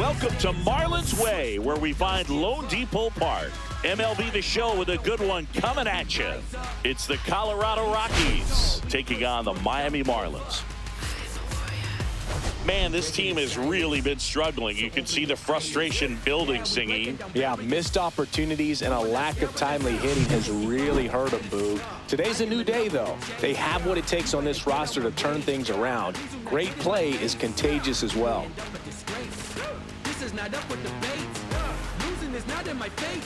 Welcome to Marlins Way, where we find Lone Depot Park. MLB The Show with a good one coming at you. It's the Colorado Rockies taking on the Miami Marlins. Man, this team has really been struggling. You can see the frustration building, Singy. Yeah, missed opportunities and a lack of timely hitting has really hurt them, Boog. Today's a new day, though. They have what it takes on this roster to turn things around. Great play is contagious as well. This is not up with debate. Losing is not in my fate.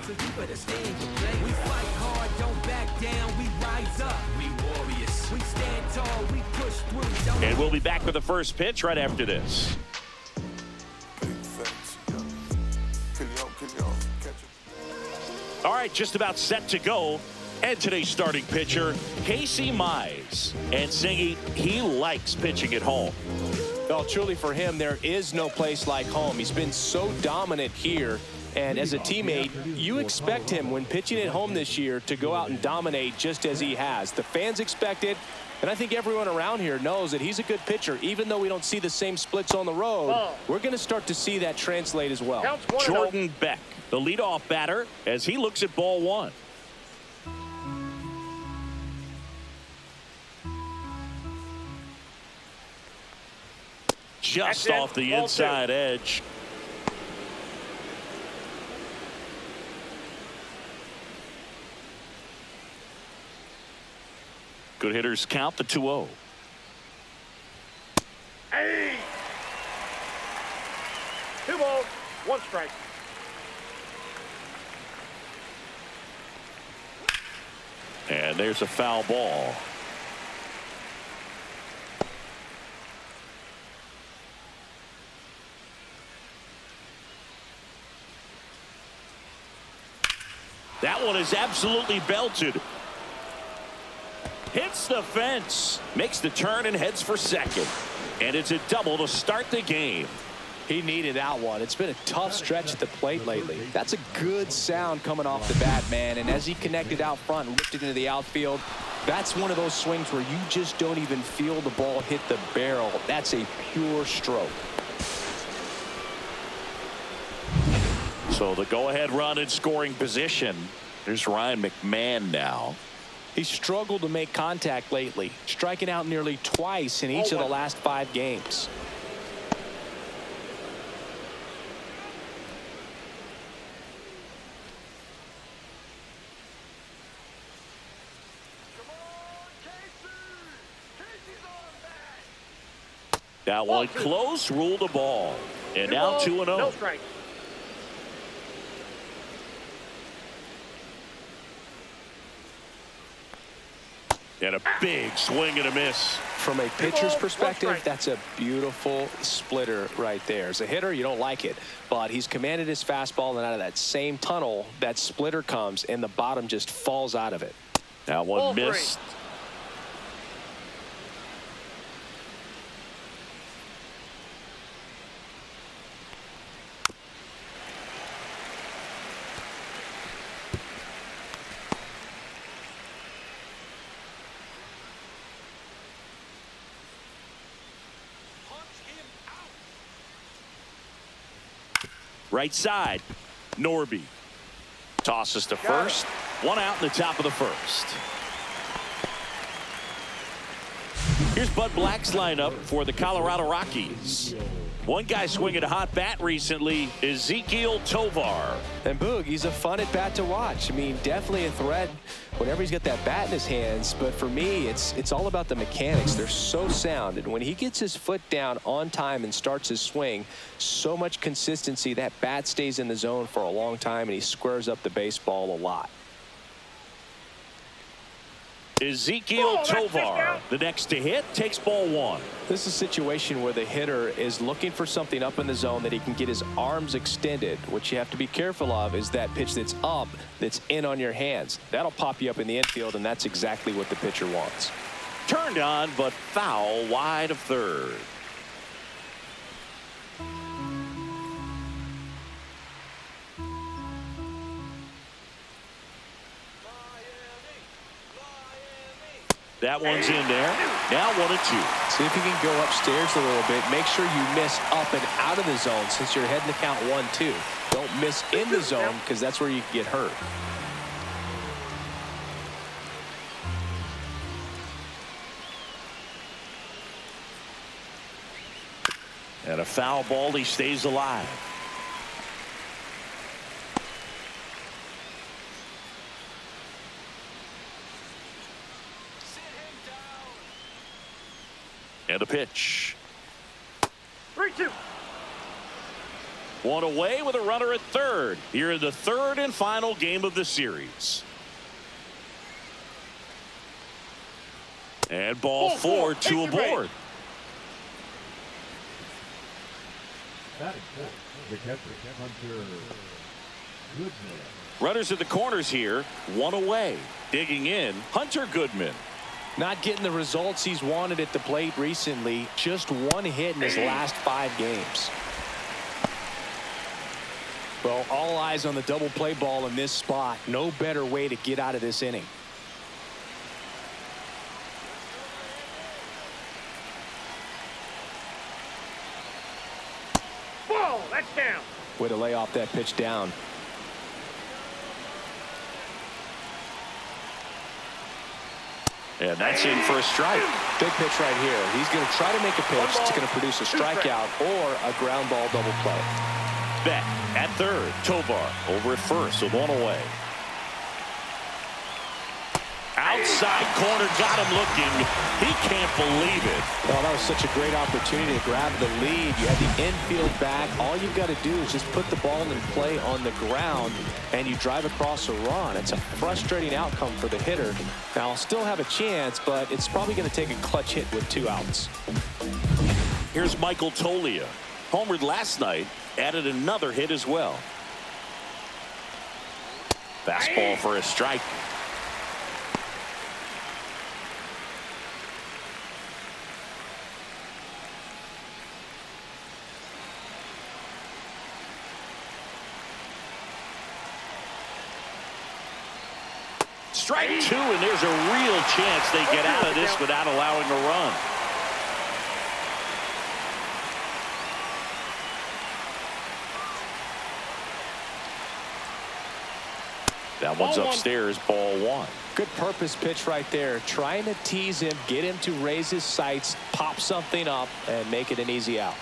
So you better stay in your place. We fight hard, don't back down. We rise up. We warriors. We stand tall. We push through. And we'll be back with the first pitch right after this. All right, just about set to go. And today's starting pitcher, Casey Mize. And Singy, he likes pitching at home. Well, truly for him, there is no place like home. He's been so dominant here. And as a teammate, you expect him when pitching at home this year to go out and dominate just as he has. The fans expect it. And I think everyone around here knows that he's a good pitcher. Even though we don't see the same splits on the road, we're going to start to see that translate as well. Jordan Beck, the leadoff batter, as he looks at ball one. Just off the inside edge. Good hitters count the 2-0. Hey! 2 balls, 1 strike. And there's a foul ball. That one is absolutely belted. Hits the fence, makes the turn and heads for second. And it's a double to start the game. He needed that one. It's been a tough stretch at the plate lately. That's a good sound coming off the bat, man. And as he connected out front and ripped it into the outfield, that's one of those swings where you just don't even feel the ball hit the barrel. That's a pure stroke. So the go-ahead run in scoring position. There's Ryan McMahon now. He's struggled to make contact lately, striking out nearly twice in each of the last 5 games. That one close, ruled a ball. And now 2-0. No strike. And a big swing and a miss. From a pitcher's perspective, that's a beautiful splitter right there. As a hitter, you don't like it, but he's commanded his fastball, and out of that same tunnel, that splitter comes, and the bottom just falls out of it. That one missed. Right side, Norby tosses to first. 1 out in the top of the first. Here's Bud Black's lineup for the Colorado Rockies. One guy swinging a hot bat recently, Ezequiel Tovar. And Boog, he's a fun at bat to watch. I mean, definitely a threat whenever he's got that bat in his hands. But for me, it's all about the mechanics. They're so sound. And when he gets his foot down on time and starts his swing, so much consistency, that bat stays in the zone for a long time, and he squares up the baseball a lot. Ezequiel Tovar, the next to hit, takes ball 1. This is a situation where the hitter is looking for something up in the zone that he can get his arms extended. What you have to be careful of is that pitch that's up, that's in on your hands. That'll pop you up in the infield, and that's exactly what the pitcher wants. Turned on, but foul wide of third. That one's in there. Now 1-2. See if you can go upstairs a little bit. Make sure you miss up and out of the zone since you're heading to count 1-2. Don't miss in the zone because that's where you can get hurt. And a foul ball. He stays alive. And a pitch. 3-2. One away with a runner at third. Here in the third and final game of the series. And ball four, two aboard. Runners at the corners here. One away. Digging in, Hunter Goodman. Not getting the results he's wanted at the plate recently. Just one hit in his last 5 games. Well, all eyes on the double play ball in this spot. No better way to get out of this inning. Ball, that's down. Way to lay off that pitch down. And that's in for a strike. Big pitch right here. He's going to try to make a pitch that's going to produce a strikeout or a ground ball double play. Beck at third. Tovar over at first with one away. Outside corner, got him looking. He can't believe it. Well, that was such a great opportunity to grab the lead. You have the infield back. All you've got to do is just put the ball in play on the ground, and you drive across a run. It's a frustrating outcome for the hitter. Now, I'll still have a chance, but it's probably going to take a clutch hit with 2 outs. Here's Michael Tolia. Homered last night, added another hit as well. Fastball for a strike. Strike 2, and there's a real chance they get out of this without allowing a run. That one's upstairs, ball 1. Good purpose pitch right there. Trying to tease him, get him to raise his sights, pop something up, and make it an easy out.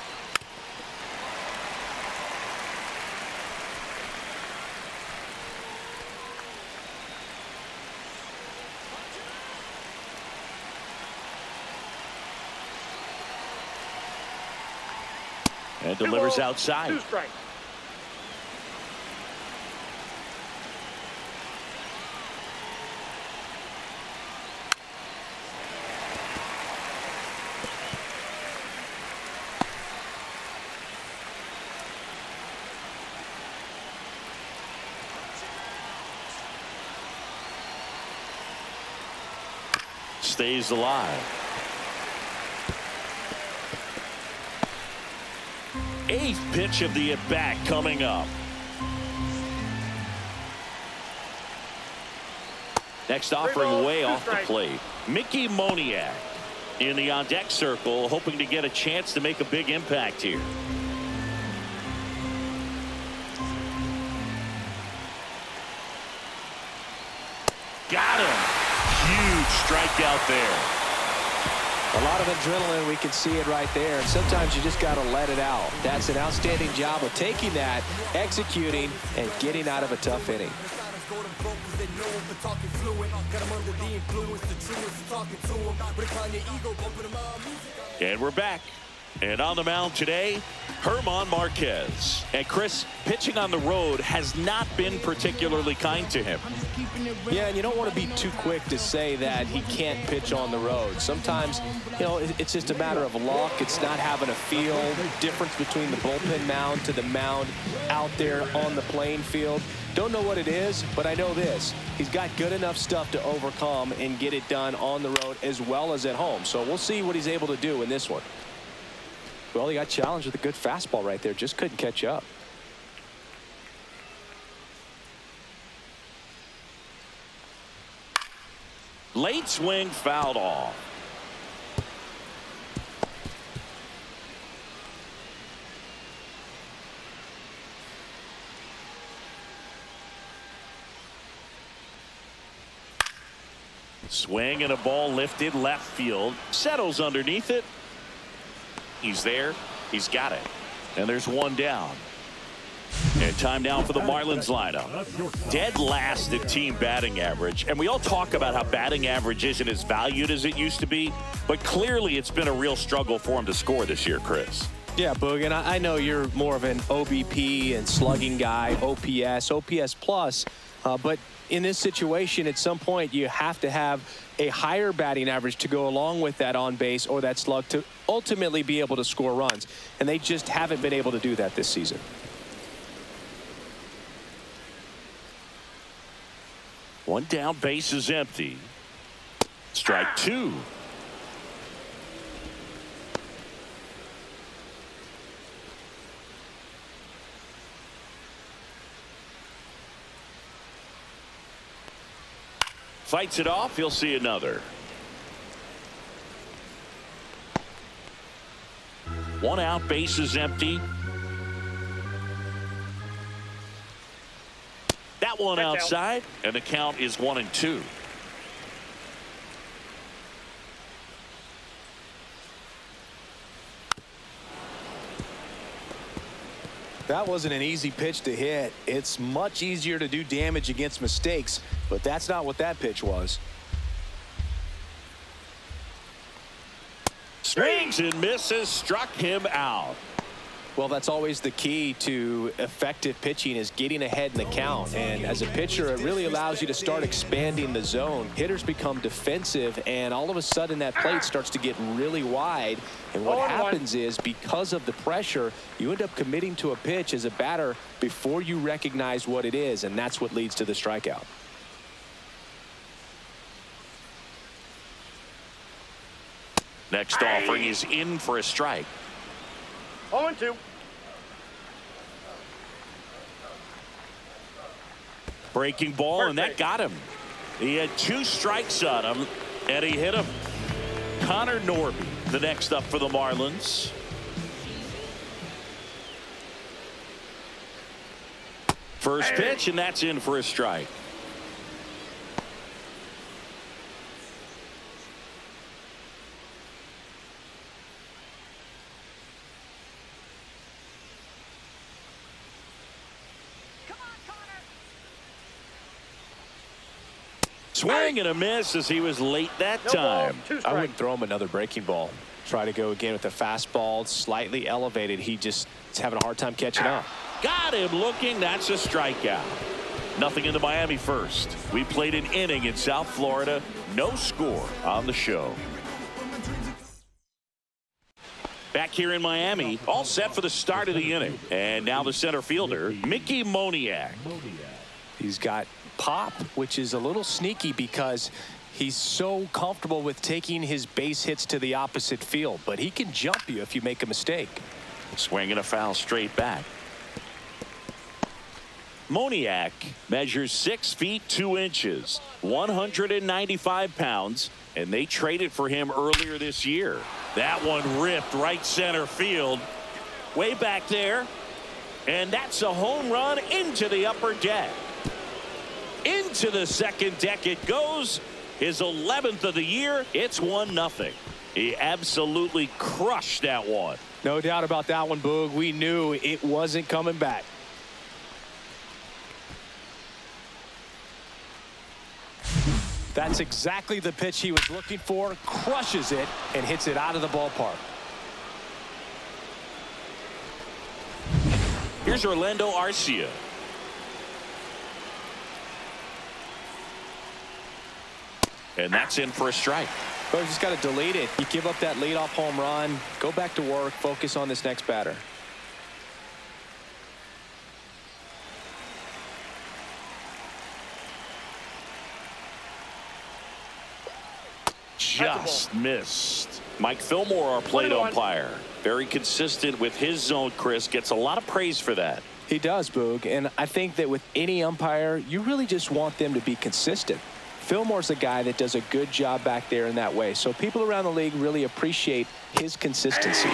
And delivers outside. 2 strikes. Stays alive. 8th pitch of the at-bat coming up. Next offering way off the plate. Mickey Moniak in the on-deck circle, hoping to get a chance to make a big impact here. Got him. Huge strikeout there. A lot of adrenaline, we can see it right there. And sometimes you just got to let it out. That's an outstanding job of taking that, executing, and getting out of a tough inning. And we're back. And on the mound today, German Marquez. And Chris, pitching on the road has not been particularly kind to him. Yeah, and you don't want to be too quick to say that he can't pitch on the road. Sometimes, you know, it's just a matter of luck. It's not having a feel. Difference between the bullpen mound to the mound out there on the playing field. Don't know what it is, but I know this. He's got good enough stuff to overcome and get it done on the road as well as at home. So we'll see what he's able to do in this one. Well, he got challenged with a good fastball right there. Just couldn't catch up. Late swing fouled off. Swing and a ball lifted left field. Settles underneath it. He's there. He's got it. And there's one down. And time now for the Marlins lineup. Dead last in team batting average. And we all talk about how batting average isn't as valued as it used to be. But clearly it's been a real struggle for him to score this year, Chris. Yeah, Boog, and I know you're more of an OBP and slugging guy, OPS plus. But in this situation, at some point, you have to have a higher batting average to go along with that on base or that slug to ultimately be able to score runs. And they just haven't been able to do that this season. One down, base is empty. Strike two. Fights it off. He'll see another. One out, base is empty. That one outside, and the count is 1-2. That wasn't an easy pitch to hit. It's much easier to do damage against mistakes, but that's not what that pitch was. Swings and misses, struck him out. Well, that's always the key to effective pitching, is getting ahead in the count. And as a pitcher, it really allows you to start expanding the zone. Hitters become defensive, and all of a sudden that plate starts to get really wide. And what happens is, because of the pressure, you end up committing to a pitch as a batter before you recognize what it is, and that's what leads to the strikeout. Next offering is in for a strike. 0-2. Breaking ball, and that got him. He had 2 strikes on him, and he hit him. Connor Norby, the next up for the Marlins. First pitch, and that's in for a strike. Swing and a miss as he was late that time. I wouldn't throw him another breaking ball. Try to go again with the fastball, slightly elevated. He just is having a hard time catching up. Got him looking. That's a strikeout. Nothing in the Miami first. We played an inning in South Florida. No score on the show. Back here in Miami, all set for the start of the inning. And now the center fielder, Mickey Moniak. He's got pop, which is a little sneaky because he's so comfortable with taking his base hits to the opposite field, but he can jump you if you make a mistake. Swinging a foul straight back. Moniak measures 6 feet 2 inches, 195 pounds, and they traded for him earlier this year. That one ripped right center field, way back there, and that's a home run into the upper deck. Into the second deck it goes. His 11th of the year. It's 1-0. He absolutely crushed that one. No doubt about that one, Boog. We knew it wasn't coming back. That's exactly the pitch he was looking for. Crushes it and hits it out of the ballpark. Here's Orlando Arcia. And that's in for a strike. But you just got to delete it. You give up that leadoff home run. Go back to work. Focus on this next batter. Just missed. Mike Fillmore, our plate umpire. Very consistent with his zone, Chris. Gets a lot of praise for that. He does, Boog. And I think that with any umpire, you really just want them to be consistent. Fillmore's a guy that does a good job back there in that way. So people around the league really appreciate his consistency.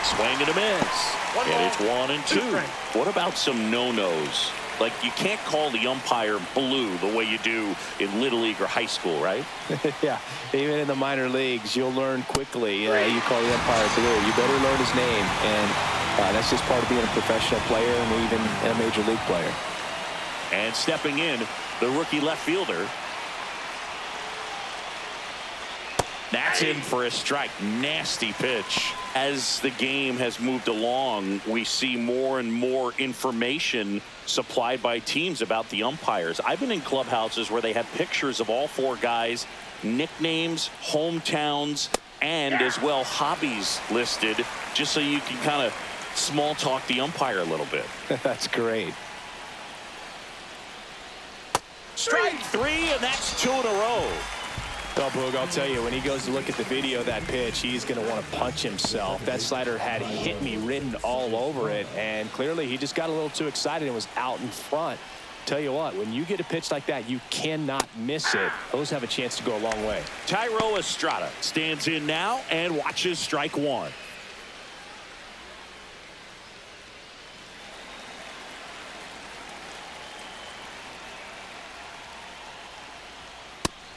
Swing and a miss. And it's 1-2. What about some no-nos? Like, you can't call the umpire blue the way you do in Little League or high school, right? Yeah, even in the minor leagues, you'll learn quickly. You call the umpire blue. You better learn his name. And that's just part of being a professional player and even a major league player. And stepping in, the rookie left fielder. That's in for a strike. Nasty pitch. As the game has moved along, we see more and more information supplied by teams about the umpires. I've been in clubhouses where they have pictures of all four guys, nicknames, hometowns, and as well hobbies listed, just so you can kind of small talk the umpire a little bit. That's great. Strike three, and that's 2 in a row. Oh, Boog, I'll tell you, when he goes to look at the video of that pitch, he's going to want to punch himself. That slider had hit me written all over it, and clearly he just got a little too excited and was out in front. Tell you what, when you get a pitch like that, you cannot miss it. Those have a chance to go a long way. Tyro Estrada stands in now and watches strike one.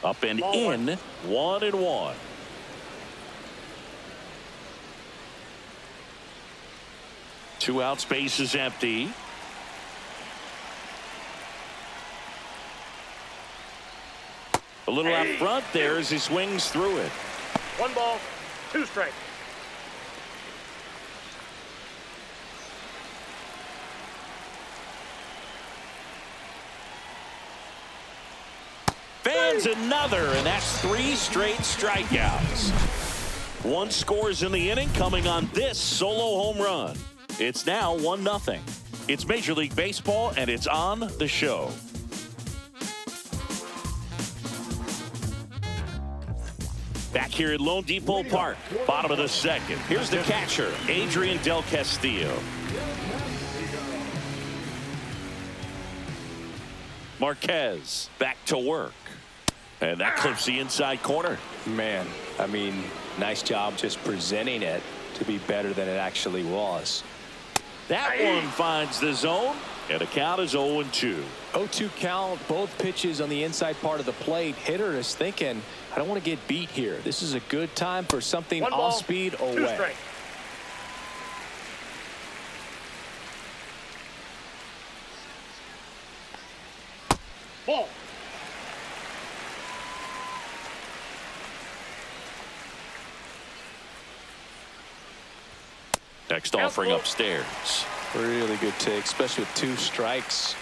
Up and in, 1-1. Two out, space is empty. A little out front there as he swings through it. 1 ball, 2 strikes. Fans another, and that's 3 straight strikeouts. 1 scores in the inning, coming on this solo home run. It's now 1-0. It's Major League Baseball, and it's on the show. Back here at Lone Depot Park, bottom of the second. Here's the catcher, Adrian Del Castillo. Marquez back to work. And that clips the inside corner. Man, I mean, nice job just presenting it to be better than it actually was. That one finds the zone, and the count is 0-2. 0-2 count, both pitches on the inside part of the plate. Hitter is thinking, I don't want to get beat here. This is a good time for something off speed away. Ball. Next offering upstairs. Really good take, especially with 2 strikes.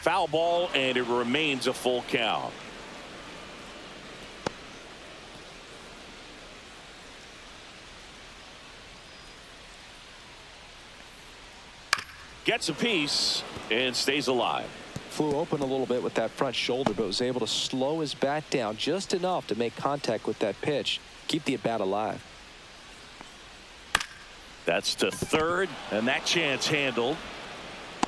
Foul ball, and it remains a full count. Gets a piece and stays alive. Flew open a little bit with that front shoulder, but was able to slow his bat down just enough to make contact with that pitch. Keep the at-bat alive. That's to third, and that chance handled.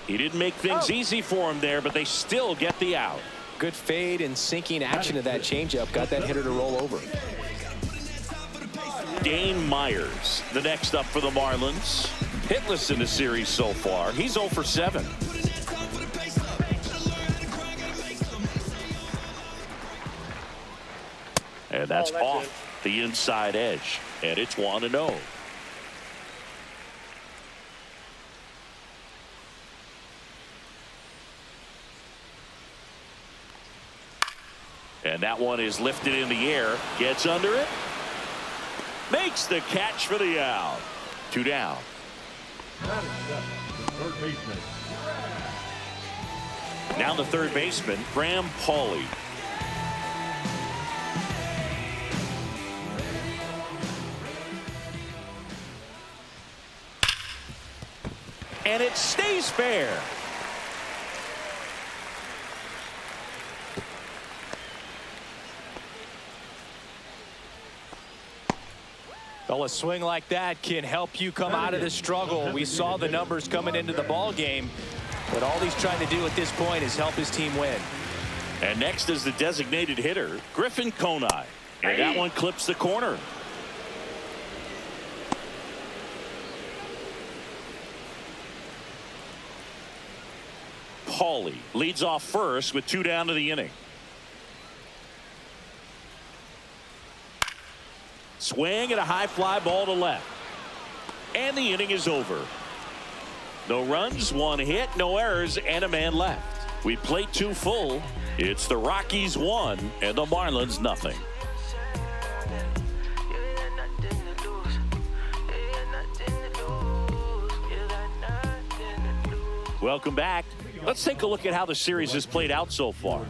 He didn't make things easy for him there, but they still get the out. Good fade and sinking action of that changeup got that hitter to roll over. Dane Myers, the next up for the Marlins. Hitless in the series so far. He's 0 for 7. And that's off the inside edge. And it's 1-0. And that one is lifted in the air. Gets under it. Makes the catch for the out. 2 down. Now the third baseman, Graham Pauley. And it stays fair. Well, a swing like that can help you come out of this struggle. We saw the numbers coming into the ball game, but all he's trying to do at this point is help his team win. And next is the designated hitter, Griffin Conine. And that one clips the corner. Paulie leads off first with 2 down to the inning. Swing and a high fly ball to left. And the inning is over. No runs, 1 hit, no errors, and a man left. We played 2 full. It's the Rockies 1 and the Marlins nothing. Welcome back. Let's take a look at how the series has played out so far.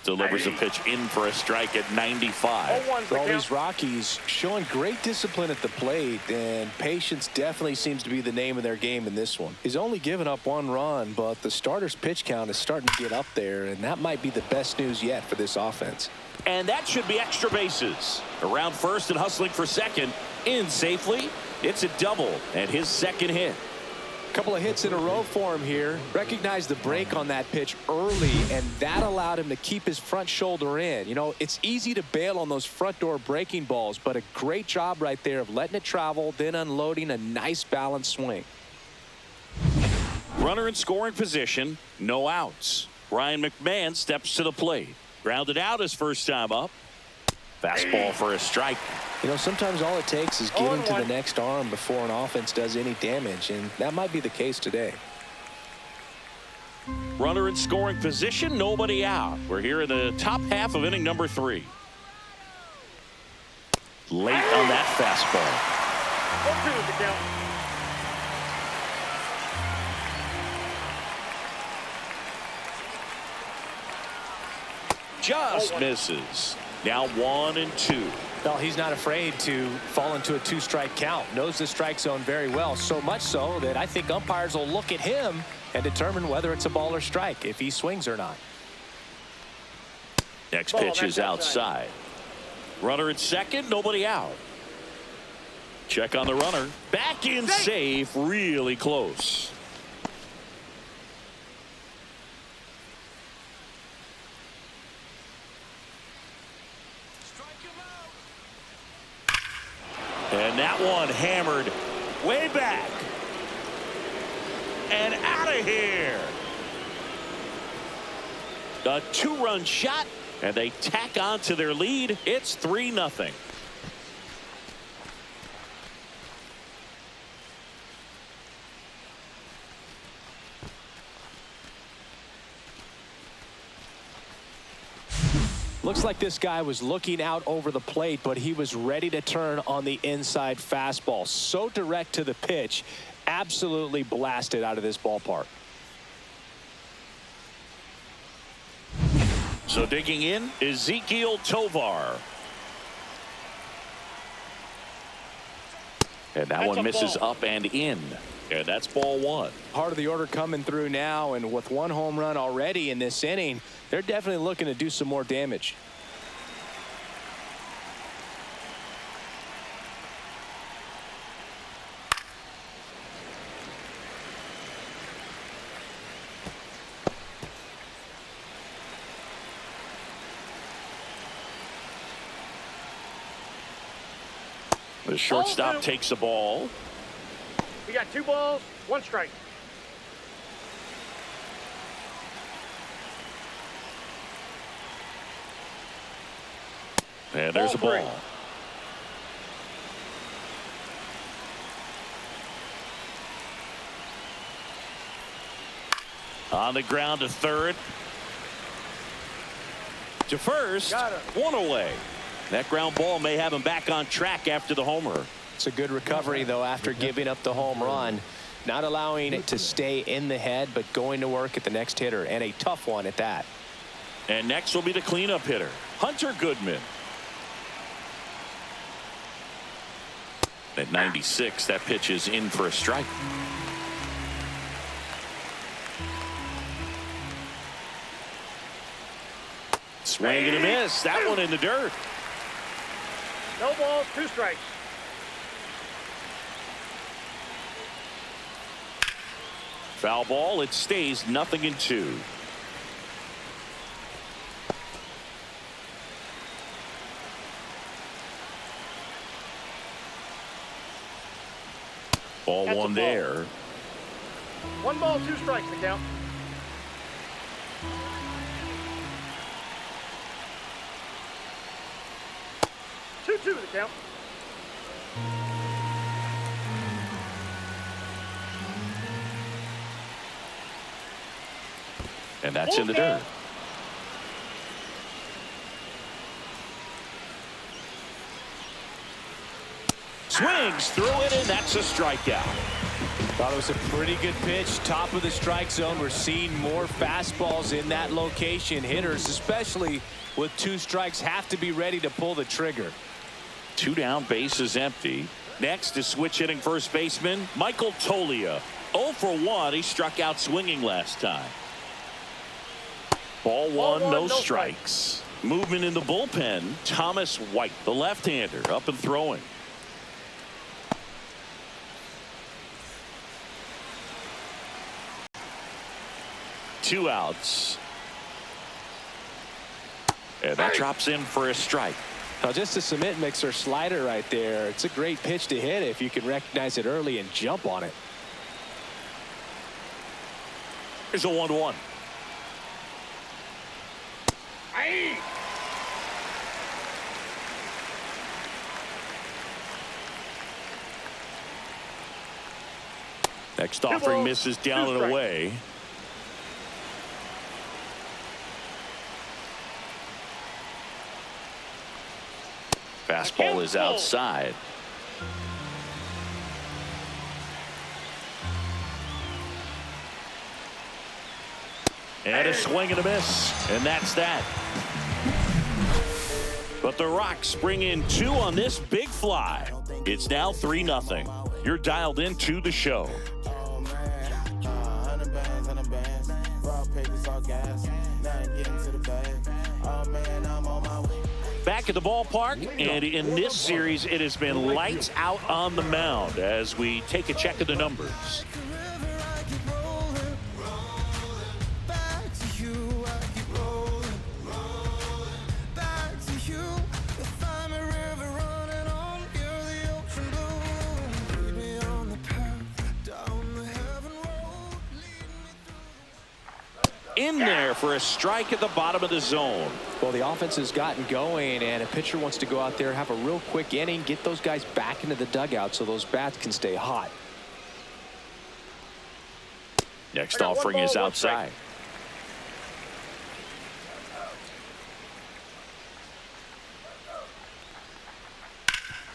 Delivers a pitch in for a strike at 95. All these Rockies showing great discipline at the plate, and patience definitely seems to be the name of their game in this one. He's only given up 1 run, but the starter's pitch count is starting to get up there, and that might be the best news yet for this offense. And that should be extra bases. Around first and hustling for second. In safely. It's a double and his second hit. Couple of hits in a row for him here. Recognized the break on that pitch early, and that allowed him to keep his front shoulder in. You know, it's easy to bail on those front door breaking balls, but a great job right there of letting it travel, then unloading a nice balanced swing. Runner in scoring position, no outs. Ryan McMahon steps to the plate. Grounded out his first time up. Fastball for a strike. You know, sometimes all it takes is getting to the next arm before an offense does any damage, and that might be the case today. Runner in scoring position, nobody out. We're here in the top half of inning number 3. Late on that fastball. 1-2 is the count. Just misses. Now 1-2. Well, he's not afraid to fall into a 2-strike count. Knows the strike zone very well, so much so that I think umpires will look at him and determine whether it's a ball or strike, if he swings or not. Next pitch is outside. Runner at second, nobody out. Check on the runner. Back in safe, really close. And that one hammered way back. And out of here. A 2-run shot, and they tack on to their lead. It's 3-0. Looks like this guy was looking out over the plate, but he was ready to turn on the inside fastball. So direct to the pitch, absolutely blasted out of this ballpark. So digging in, Ezekiel Tovar. And that one misses up and in. And that's ball 1. Part of the order coming through now, and with 1 home run already in this inning, they're definitely looking to do some more damage. The shortstop takes the ball. We got 2 balls, 1 strike. And there's a ball. On the ground to third. To first. 1 away. That ground ball may have him back on track after the homer. It's a good recovery, though, after giving up the home run. not allowing it to stay in the head, but going to work at the next hitter, and a tough one at that. And next will be the cleanup hitter, Hunter Goodman. At 96, that pitch is in for a strike. Swing and a miss. That one in the dirt. No balls, 2 strikes. Foul ball. It stays 0-2. Ball That's one there. 1 ball, 2 strikes to count. Two to count. And that's in the dirt. Swings through it, and that's a strikeout. Thought it was a pretty good pitch. Top of the strike zone. We're seeing more fastballs in that location. Hitters, especially with 2 strikes, have to be ready to pull the trigger. 2 down, bases empty. Next is switch hitting first baseman Michael Toglia. 0 for 1. He struck out swinging last time. Ball one, no strikes. Movement in the bullpen. Thomas White, the left-hander, up and throwing. Two outs. And that drops in for a strike. Now just a cement mixer slider right there. It's a great pitch to hit if you can recognize it early and jump on it. Here's a 1-1. Aye. Next offering misses down and away. Fastball is outside. And a swing and a miss. And that's that. But the Rocks bring in 2 on this big fly. It's now 3-0. You're dialed into the show. Back at the ballpark, and in this series it has been lights out on the mound as we take a check of the numbers. In there for a strike at the bottom of the zone. Well, the offense has gotten going, and a pitcher wants to go out there, have a real quick inning, get those guys back into the dugout so those bats can stay hot. Next offering is outside.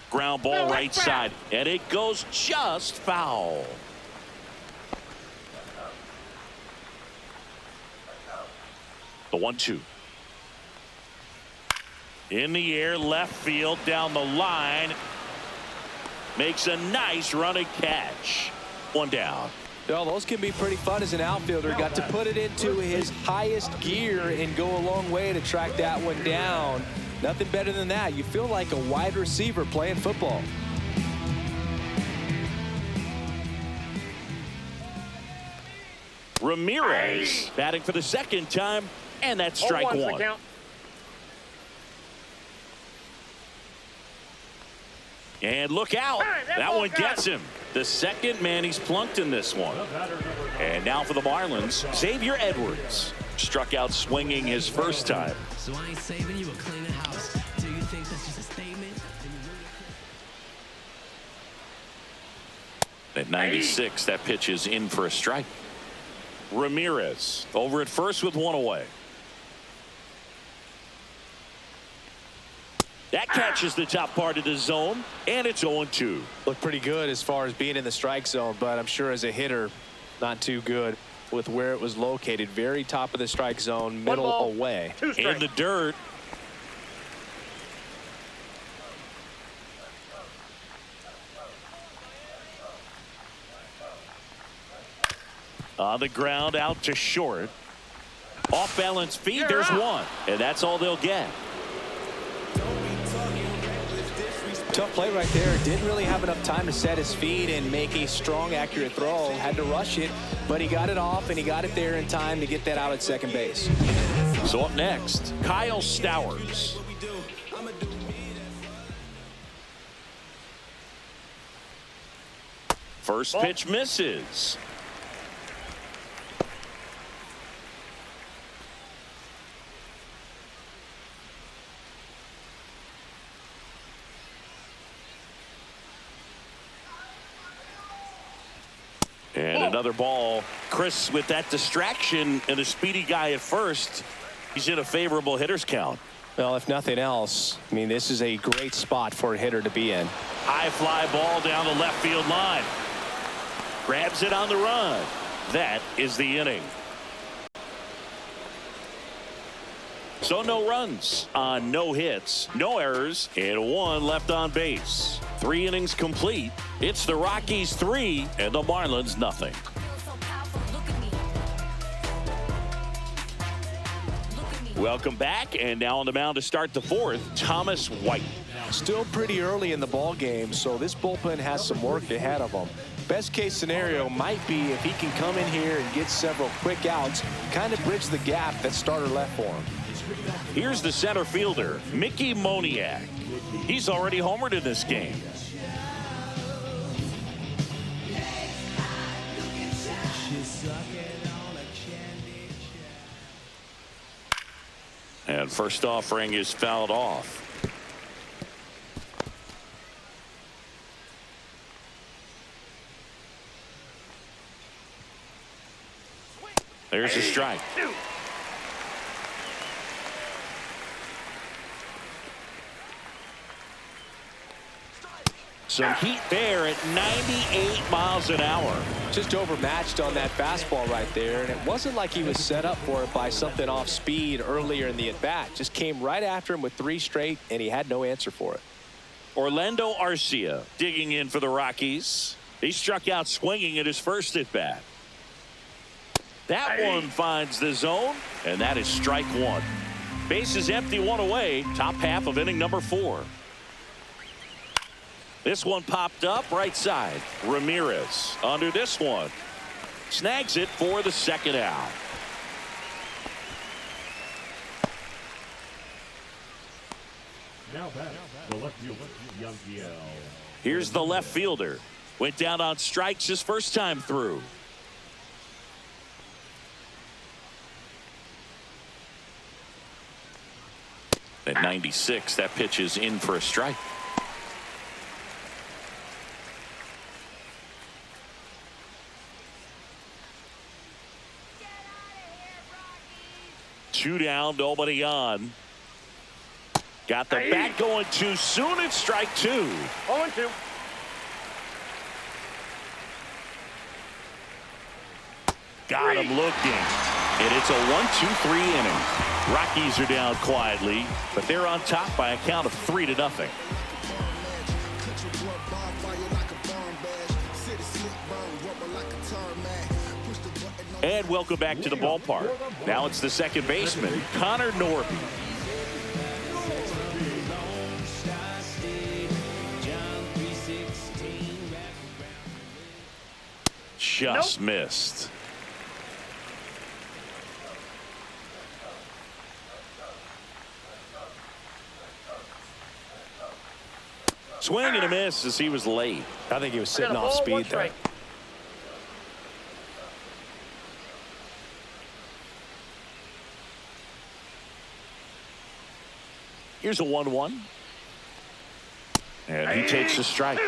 Ground ball right side, and it goes just foul. The 1-2. In the air, left field, down the line. Makes a nice running catch. 1 down. Well, those can be pretty fun as an outfielder. Got to put it into his highest gear and go a long way to track that one down. Nothing better than that. You feel like a wide receiver playing football. Ramirez batting for the second time, and that's strike 1. And look out. That one gets him. The second man he's plunked in this one. And now for the Marlins, Xavier Edwards. Struck out swinging his first time. So I ain't saving you a cleaner house. Do you think that's just a statement? At 96, that pitch is in for a strike. Ramirez over at first with 1 away. That catches the top part of the zone, and it's 0-2. Looked pretty good as far as being in the strike zone, but I'm sure as a hitter, not too good with where it was located. Very top of the strike zone, middle away. In the dirt. On the ground, out to short. Off balance feed, there's one. And that's all they'll get. Tough play right there. Didn't really have enough time to set his feet and make a strong, accurate throw. Had to rush it, but he got it off, and he got it there in time to get that out at second base. So up next, Kyle Stowers. First pitch misses. And another ball. Chris, with that distraction and a speedy guy at first, he's in a favorable hitter's count. Well, if nothing else, I mean, this is a great spot for a hitter to be in. High fly ball down the left field line. Grabs it on the run. That is the inning. So no runs on no hits, no errors, and one left on base. 3 innings complete. It's the Rockies 3 and the Marlins nothing. Welcome back, and now on the mound to start the 4th, Thomas White. Still pretty early in the ball game, so this bullpen has some work ahead of them. Best case scenario might be if he can come in here and get several quick outs, kind of bridge the gap that starter left for him. Here's the center fielder, Mickey Moniak. He's already homered in this game. And first offering is fouled off. There's a strike. Some heat there at 98 miles an hour. Just overmatched on that fastball right there, and it wasn't like he was set up for it by something off speed earlier in the at-bat. Just came right after him with 3 straight, and he had no answer for it. Orlando Arcia digging in for the Rockies. He struck out swinging at his first at-bat. That one finds the zone, and that is strike 1. Base is empty, 1 away. Top half of inning number 4. This one popped up right side. Ramirez under this one. Snags it for the second out. Now back, the left fielder, Young. Here's the left fielder. Went down on strikes his first time through. At 96, that pitch is in for a strike. Two down, nobody on. Got the bat going too soon. It's strike 2. 0-2. Got him looking. And it's a 1-2-3 inning. Rockies are down quietly, but they're on top by a count of 3-0. And welcome back to the ballpark. Now it's the second baseman, Connor Norby. Just missed. Swing and a miss as he was late. I think he was sitting off speed there. Here's a 1-1. And he takes a strike.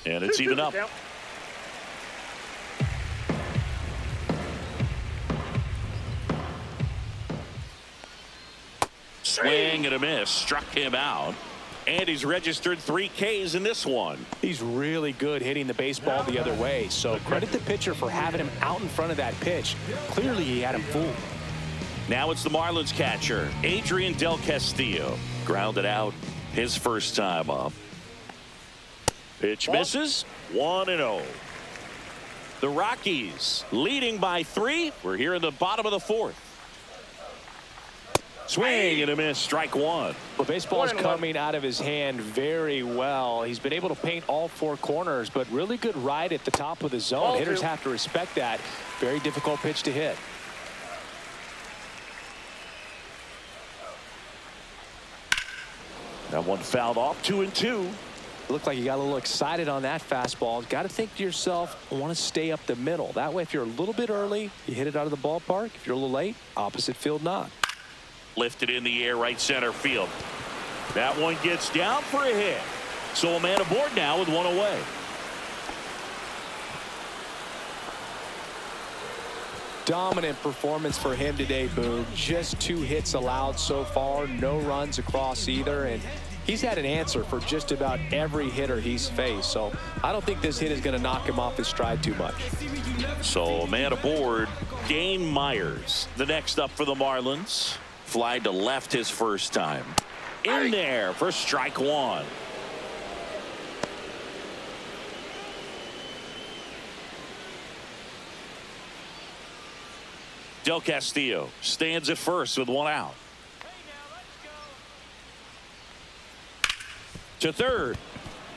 And it's even up. Count. Swing and a miss. Struck him out. And he's registered 3 Ks in this one. He's really good hitting the baseball the other way. So credit the pitcher for having him out in front of that pitch. Clearly he had him fooled. Now it's the Marlins catcher, Adrian Del Castillo. Grounded out his first time up. Pitch misses. 1-0. The Rockies leading by 3. We're here in the bottom of the 4th. Swing and a miss. Strike 1. Well, baseball's coming out of his hand very well. He's been able to paint all 4 corners, but really good ride at the top of the zone. Hitters have to respect that. Very difficult pitch to hit. That one fouled off. 2-2. Looked like you got a little excited on that fastball. Got to think to yourself, I want to stay up the middle. That way, if you're a little bit early, you hit it out of the ballpark. If you're a little late, opposite field knock. Lifted in the air, right center field. That one gets down for a hit. So a man aboard now with 1 away. Dominant performance for him today, Boog. Just 2 hits allowed so far. No runs across either. And he's had an answer for just about every hitter he's faced. So I don't think this hit is going to knock him off his stride too much. So a man aboard, Dane Myers. The next up for the Marlins. Fly to left his first time. In there for strike 1. Del Castillo stands at first with 1 out. To third.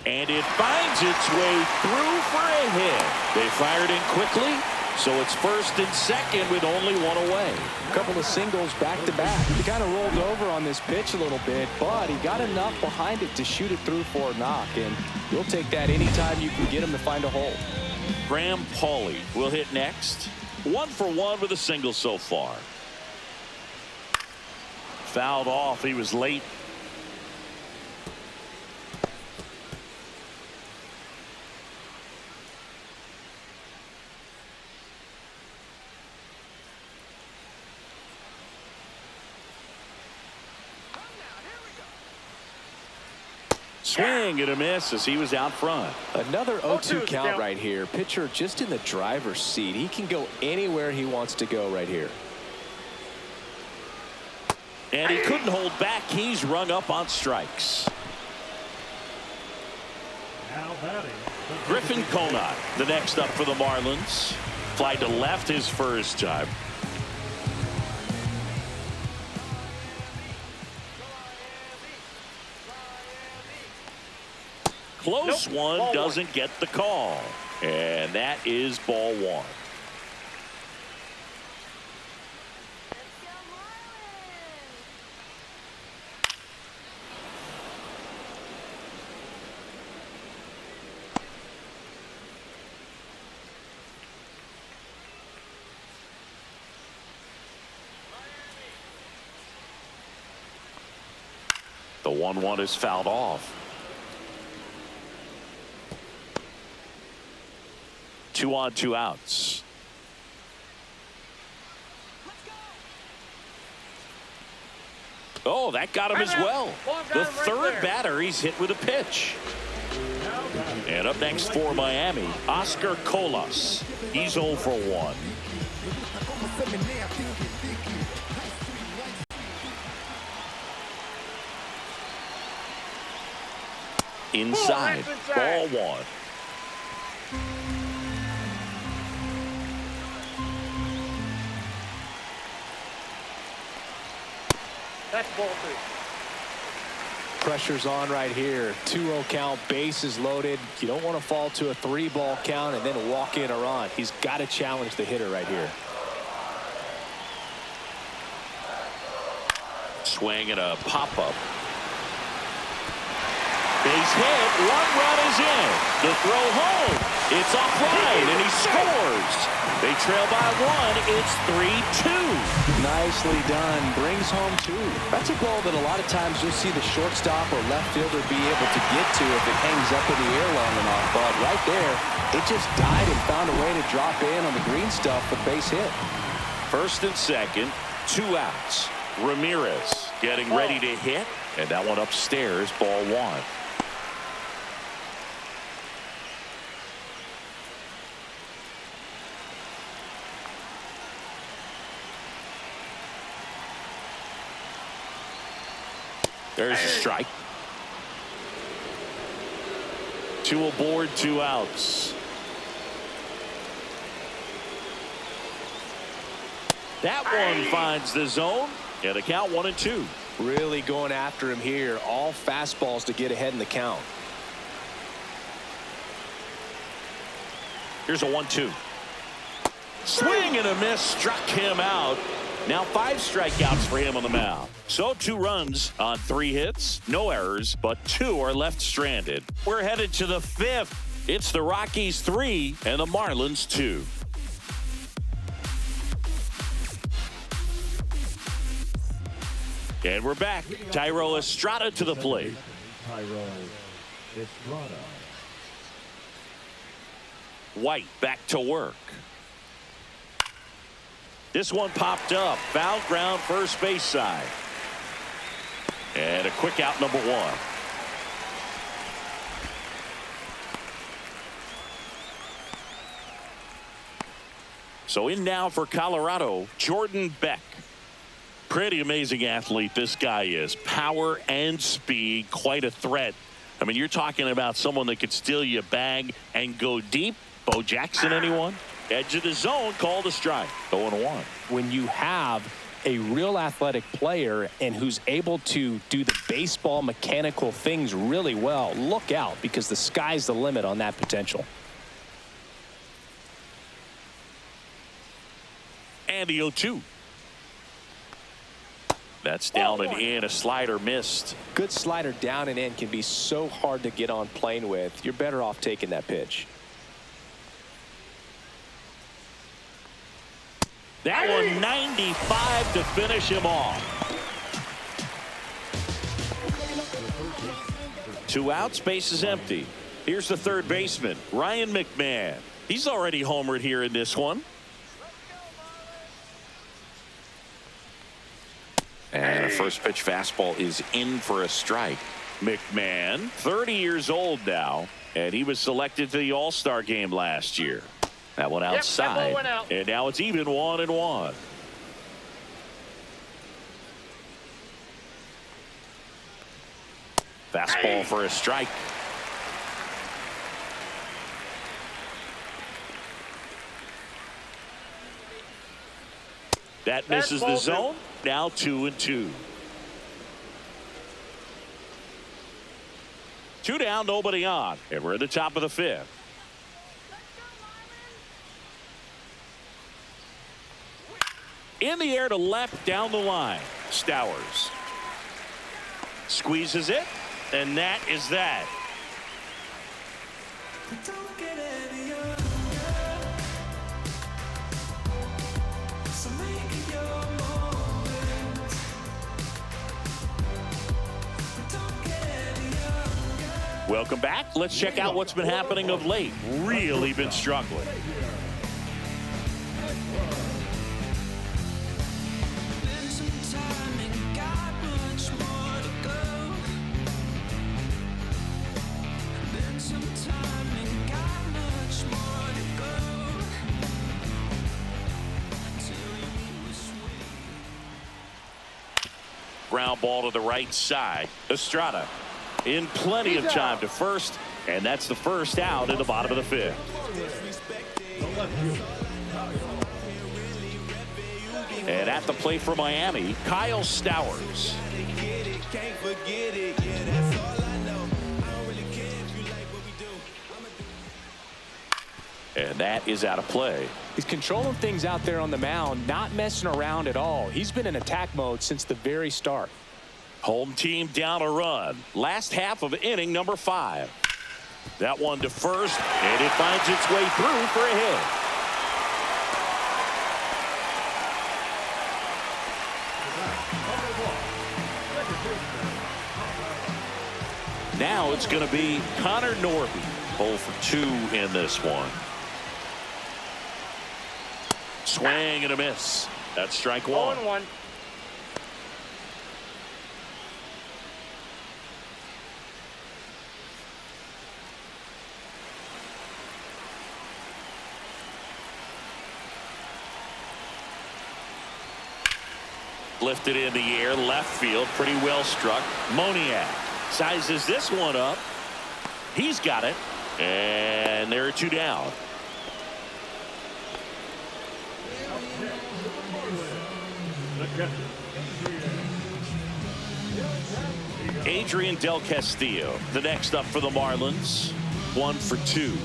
And it finds its way through for a hit. They fired in quickly. So it's first and second with only 1 away. A couple of singles back to back. He kind of rolled over on this pitch a little bit, but he got enough behind it to shoot it through for a knock. And you'll take that anytime you can get him to find a hole. Graham Pauley will hit next. 1 for 1 with a single so far. Fouled off. He was late. Swing and a miss as he was out front. Another 0-2 count right here. Pitcher just in the driver's seat. He can go anywhere he wants to go right here. And he couldn't hold back. He's rung up on strikes. Now batting. Griffin Conant, the next up for the Marlins. Fly to left his first time. Close one, doesn't get the call. And that is ball 1. The 1-1 is fouled off. 2 on, 2 outs. Oh, that got him as well. The third batter he's hit with a pitch. And up next for Miami, Oscar Colas. He's 0 for 1. Inside, ball 1. That's ball 2. Pressure's on right here. 2-0 count, bases loaded. You don't want to fall to a 3-ball count and then walk in a run. He's got to challenge the hitter right here. Swing and a pop-up. Base hit. 1 run is in. The throw home. It's offline, and he scores. They trail by 1. It's 3-2. Nicely done. Brings home 2. That's a ball that a lot of times you'll see the shortstop or left fielder be able to get to if it hangs up in the air long enough. But right there, it just died and found a way to drop in on the green stuff for the base hit. First and second, 2 outs. Ramirez getting ready to hit, and that one upstairs, ball 1. There's a strike. 2 aboard, 2 outs. That one finds the zone, and the count 1-2. Really going after him here. All fastballs to get ahead in the count. Here's a 1-2. Swing and a miss, struck him out. Now 5 strikeouts for him on the mound. So 2 runs on 3 hits, no errors, but 2 are left stranded. We're headed to the 5th. It's the Rockies 3 and the Marlins 2. And we're back. Thairo Estrada to the plate. Thairo Estrada. White back to work. This one popped up. Foul ground first base side. And a quick out, number 1. So in now for Colorado, Jordan Beck. Pretty amazing athlete this guy is. Power and speed, quite a threat. I mean, you're talking about someone that could steal you a bag and go deep. Bo Jackson, anyone? Edge of the zone, called a strike. 0-1. When you have a real athletic player and who's able to do the baseball mechanical things really well, look out, because the sky's the limit on that potential. And the 0-2. That's down and in. A slider missed. Good slider down and in can be so hard to get on plane with. You're better off taking that pitch. That one 95 to finish him off. 2 outs, base is empty. Here's the third baseman, Ryan McMahon. He's already homered here in this one. And a first pitch fastball is in for a strike. McMahon, 30 years old now, and he was selected to the All-Star game last year. That one outside, that ball went out. And now it's even 1-1. Fastball for a strike. That misses the zone. Now 2-2. 2 down, nobody on, and we're at the top of the 5th. In the air to left, down the line. Stowers squeezes it, and that is that. Welcome back. Let's check out what's been happening of late. Really been struggling. Ground ball to the right side. Estrada in plenty of time to first, and that's the first out in the bottom of the 5th. And at the plate for Miami, Kyle Stowers. And that is out of play. He's controlling things out there on the mound, not messing around at all. He's been in attack mode since the very start. Home team down a run. Last half of inning number 5. That one to first, and it finds its way through for a hit. Now it's going to be Connor Norby. 0 for 2 in this one. Swing and a miss. That's strike one. 0-1. Lifted in the air, left field, pretty well struck. Moniak sizes this one up. He's got it. And there are 2 down. Adrian Del Castillo, the next up for the Marlins. 1 for 2.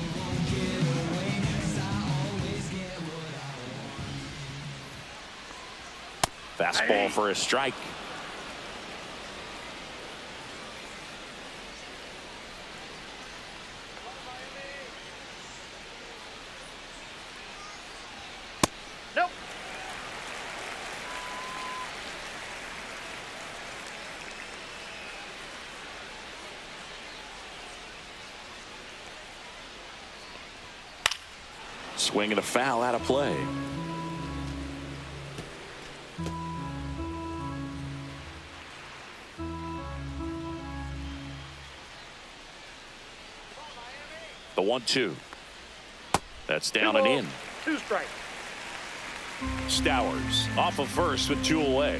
Fastball for a strike. Nope. Swing and a foul out of play. The 1-2. That's down and in. 2 strikes. Stowers off of first with 2 away.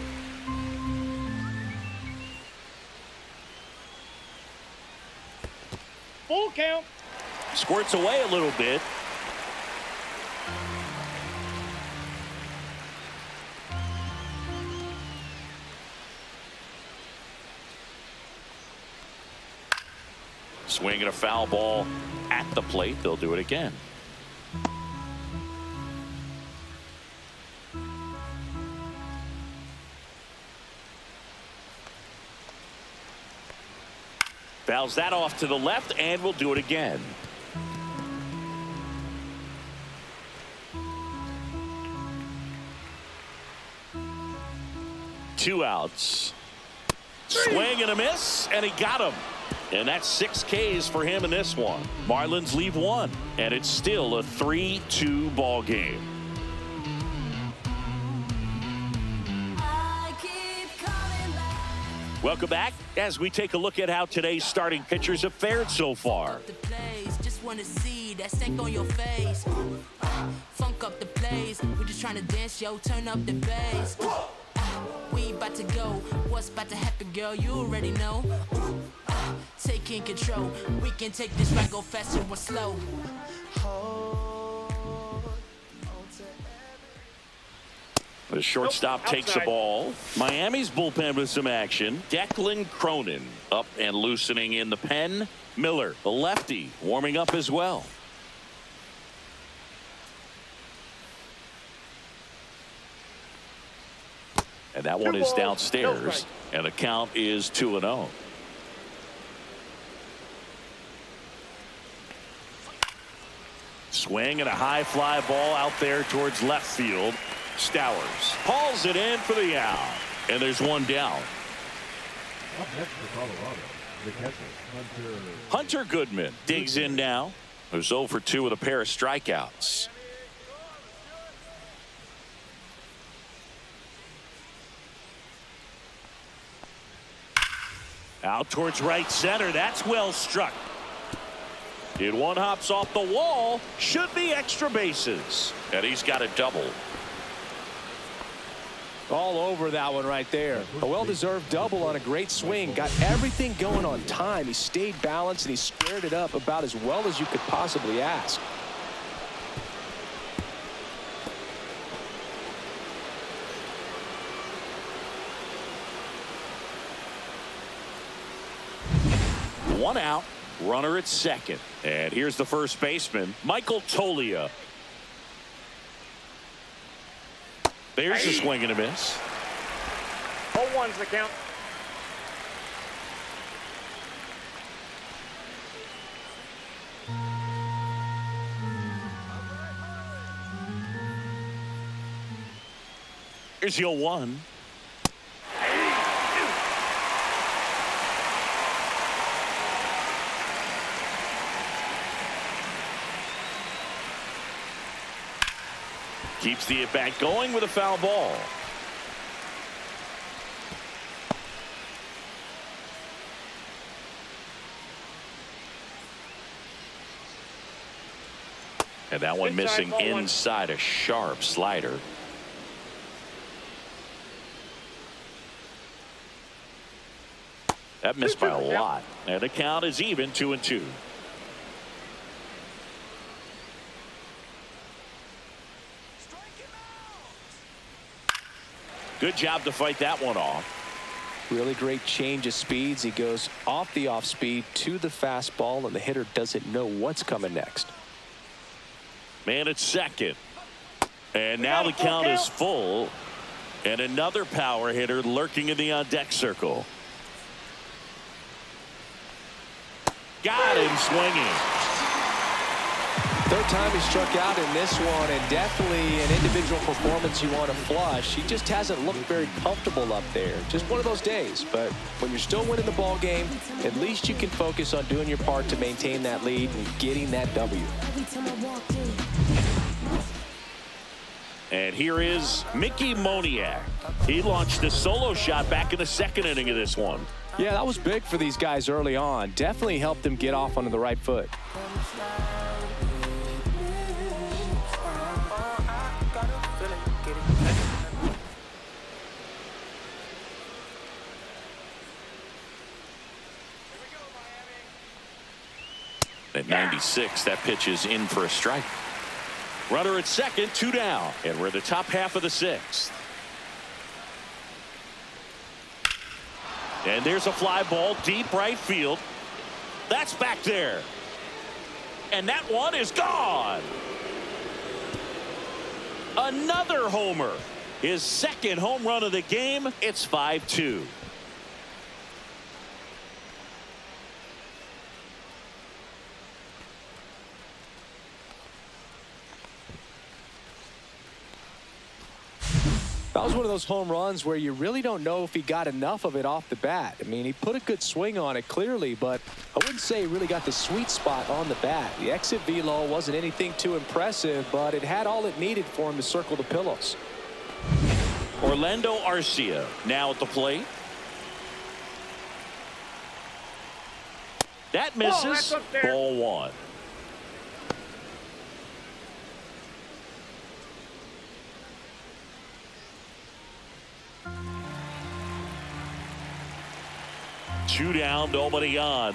Full count. Squirts away a little bit. Swing and a foul ball at the plate. They'll do it again. Fouls that off to the left, and we'll do it again. Two outs. Swing and a miss, and he got him. And that's 6 Ks for him in this one. Marlins leave 1, and it's still a 3-2 ball game. Welcome back as we take a look at how today's starting pitchers have fared so far. Just want to see that stank on your face. Funk up the place. We're just trying to dance, yo. Turn up the bass. We about to go. What's about to happen, girl? You already know. Taking control. We can take this ride, go faster or slow. The shortstop takes the ball. Miami's bullpen with some action. Declan Cronin up and loosening in the pen. Miller, the lefty, warming up as well. And that one is downstairs, and the count is 2-0. Swing and a high fly ball out there towards left field. Stowers hauls it in for the out, and there's 1 down. Up next for Colorado, the catcher, Hunter Goodman digs in now. Who's 0 for 2 with a pair of strikeouts. Out towards right center. That's well struck. It one hops off the wall. Should be extra bases. And he's got a double. All over that one right there. A well-deserved double on a great swing. Got everything going on time. He stayed balanced and he squared it up about as well as you could possibly ask. One out, runner at second. And here's the first baseman, Michael Toglia. There's a swing and a miss. 0-1's the count. Here's the 0-1. Keeps the at-bat going with a foul ball. And that one missing inside, a sharp slider. That missed by a lot. And the count is even, 2-2. Good job to fight that one off. Really great change of speeds. He goes off the off speed to the fastball, and the hitter doesn't know what's coming next. Man at second. And now the count is full. And another power hitter lurking in the on-deck circle. Got him swinging. Third time he struck out in this one, and definitely an individual performance you want to flush. He just hasn't looked very comfortable up there. Just one of those days. But when you're still winning the ball game, at least you can focus on doing your part to maintain that lead and getting that W. And here is Mickey Moniak. He launched a solo shot back in the second inning of this one. Yeah, that was big for these guys early on. Definitely helped them get off onto the right foot. At 96, that pitch is in for a strike. Runner at second, 2 down, and we're in the top half of the 6th. And there's a fly ball deep right field. That's back there. And that one is gone. Another homer. His second home run of the game. It's 5-2. That was one of those home runs where you really don't know if he got enough of it off the bat. I mean, he put a good swing on it clearly, but I wouldn't say he really got the sweet spot on the bat. The exit velo wasn't anything too impressive, but it had all it needed for him to circle the pillows. Orlando Arcia now at the plate. That misses. Ball 1. Two down, nobody on.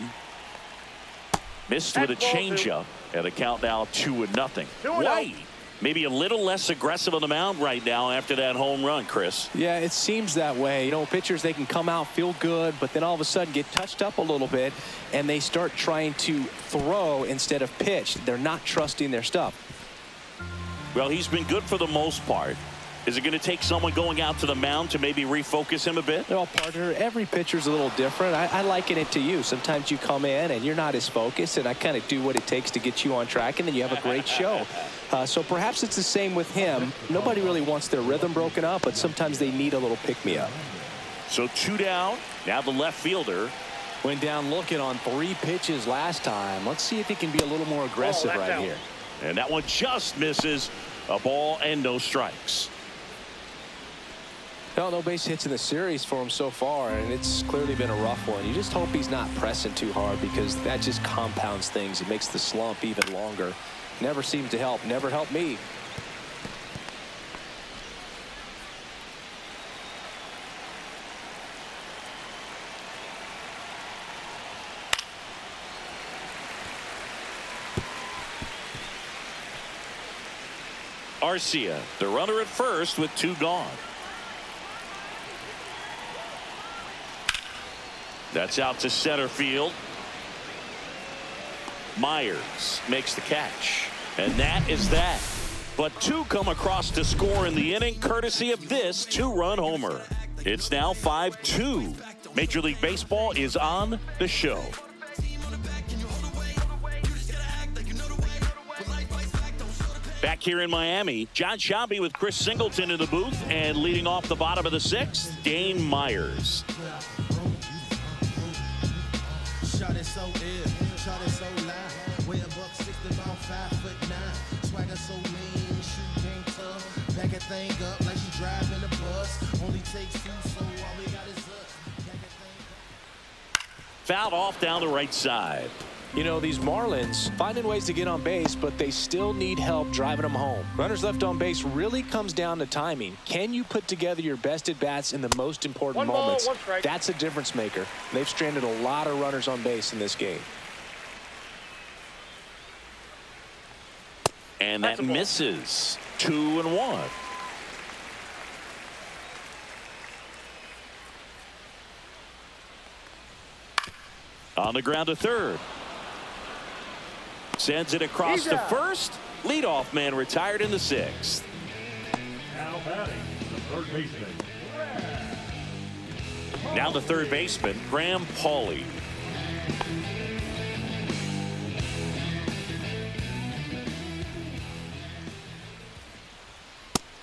Missed with a changeup, and the count now 2-0. White maybe a little less aggressive on the mound right now after that home run, Chris. Yeah, it seems that way. You know, pitchers, they can come out, feel good, but then all of a sudden get touched up a little bit, and they start trying to throw instead of pitch. They're not trusting their stuff. Well, he's been good for the most part. Is it going to take someone going out to the mound to maybe refocus him a bit? Well, partner, every pitcher's a little different. I liken it to you. Sometimes you come in and you're not as focused, and I kind of do what it takes to get you on track, and then you have a great show. So perhaps it's the same with him. Nobody really wants their rhythm broken up, but sometimes they need a little pick-me-up. So 2 down. Now the left fielder. Went down looking on 3 pitches last time. Let's see if he can be a little more aggressive right here. And that one just misses. A ball and no strikes. No base hits in the series for him so far, and it's clearly been a rough one. You just hope he's not pressing too hard, because that just compounds things. It makes the slump even longer. Never seems to help. Never helped me. Arcia, the runner at first with 2 gone. That's out to center field. Myers makes the catch. And that is that. But 2 come across to score in the inning, courtesy of this 2-run homer. It's now 5-2. Major League Baseball is on the show. Back here in Miami, John Sciambi with Chris Singleton in the booth, and leading off the bottom of the sixth, Dane Myers. Shot it so ill, shot it so loud. Weigh a buck 60, about 5'9". Swagger so mean, shoot game tough. Back a thing up like she driving a bus. Only takes two, so all we got is us. Back a thing up. Fouled off down the right side. You know, these Marlins finding ways to get on base, but they still need help driving them home. Runners left on base really comes down to timing. Can you put together your best at-bats in the most important moments? That's a difference maker. They've stranded a lot of runners on base in this game. And that misses. 2-1. On the ground to third. Sends it across to first. Leadoff man retired in the sixth. Now batting, the third baseman. Now the third baseman, Graham Pauley.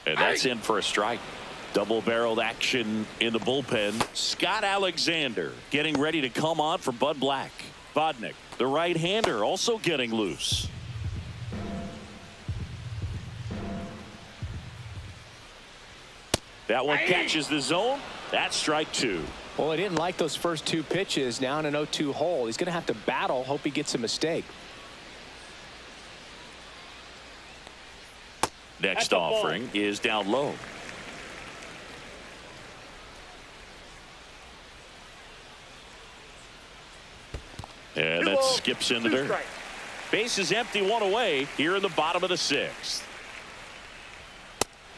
And that's in for a strike. Double-barreled action in the bullpen. Scott Alexander getting ready to come on for Bud Black. Vodnik, the right-hander, also getting loose. That one catches the zone. That's strike two. Well, he didn't like those first two pitches. Now in an 0-2 hole. He's going to have to battle. Hope he gets a mistake. Next offering is down low. And that skips in the dirt. Base is empty, one away here in the bottom of the sixth.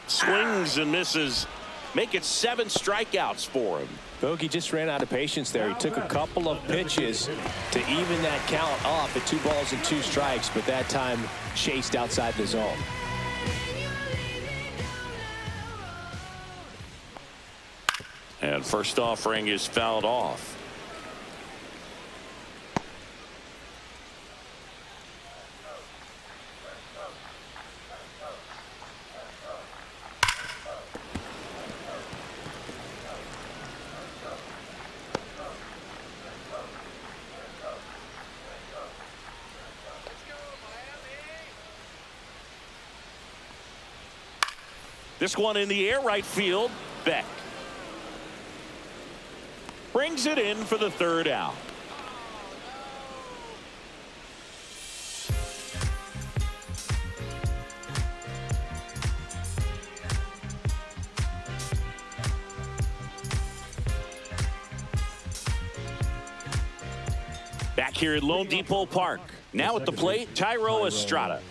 Swings and misses. Make it 7 strikeouts for him. Bogey just ran out of patience there. He took a couple of pitches to even that count off at 2 balls and 2 strikes, but that time chased outside the zone. And first offering is fouled off. This one in the air, right field. Beck brings it in for the third out. Back here at Lone Depot Park. Now at the plate, Tyro Estrada.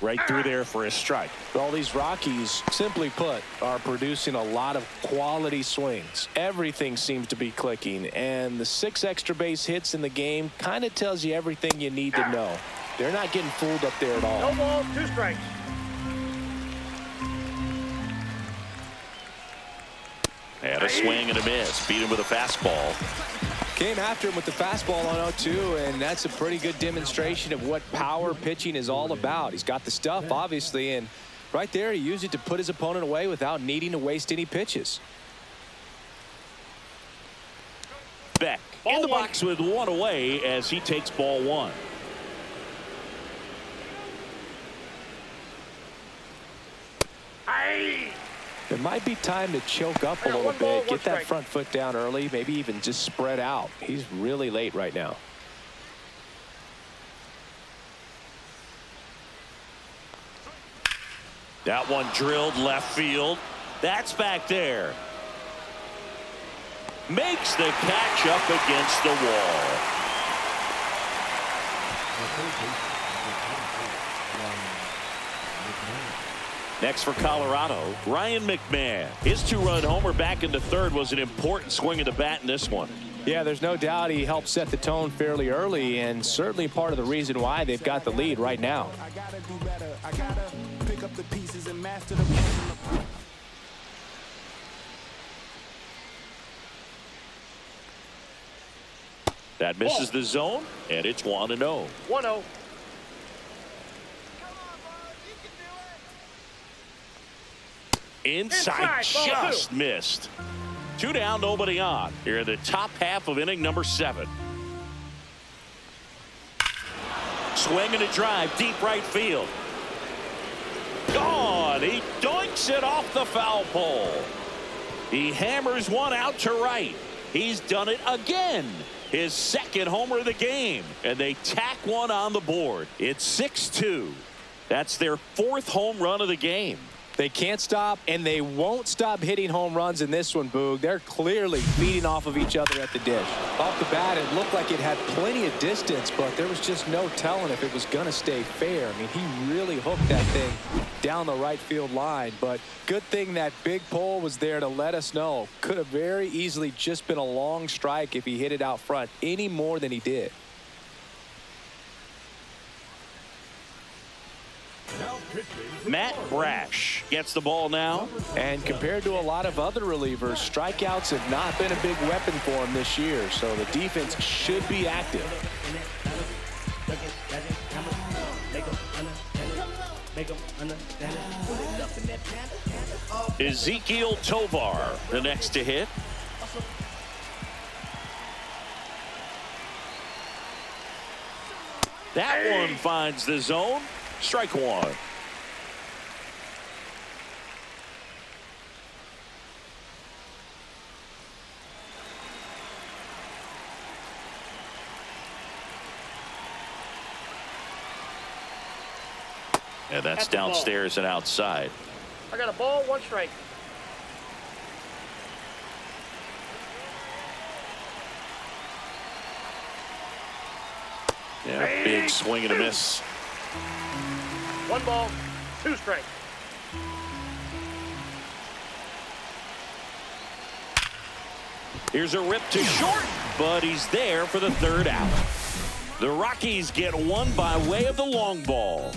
Right through there for a strike. All these Rockies, simply put, are producing a lot of quality swings. Everything seems to be clicking, and the 6 extra base hits in the game kind of tells you everything you need to know. They're not getting fooled up there at all. No ball, 2 strikes. And a swing and a miss. Beat him with a fastball. Came after him with the fastball on 0-2, and that's a pretty good demonstration of what power pitching is all about. He's got the stuff, obviously, and right there he used it to put his opponent away without needing to waste any pitches. Beck in the box with 1 away as he takes ball 1. It might be time to choke up a little bit, get that front foot down early, maybe even just spread out. He's really late right now. That one drilled left field. That's back there. Makes the catch up against the wall. Next for Colorado, Ryan McMahon. His 2-run homer back into third was an important swing of the bat in this one. Yeah, there's no doubt he helped set the tone fairly early, and certainly part of the reason why they've got the lead right now. I gotta do better. I gotta pick up the pieces and master the That misses the zone, and it's 1-0. 1-0. Inside, ball just missed. 2 down, nobody on. Here in the top half of inning number 7. Swing and a drive, deep right field. Gone. He doinks it off the foul pole. He hammers one out to right. He's done it again. His second homer of the game. And they tack one on the board. It's 6-2. That's their 4th home run of the game. They can't stop, and they won't stop hitting home runs in this one, Boog. They're clearly feeding off of each other at the dish. Off the bat, it looked like it had plenty of distance, but there was just no telling if it was going to stay fair. I mean, he really hooked that thing down the right field line, but good thing that big pole was there to let us know. Could have very easily just been a long strike if he hit it out front any more than he did. Now pitching. Matt Brash gets the ball now. And compared to a lot of other relievers, strikeouts have not been a big weapon for him this year, so the defense should be active. Ezekiel Tovar, the next to hit. That one finds the zone. Strike one. And that's downstairs and outside. I got a ball, 1 strike. Yeah, big swing and a miss. 1 ball, 2 strikes. Here's a rip to short, but he's there for the 3rd out. The Rockies get one by way of the long ball.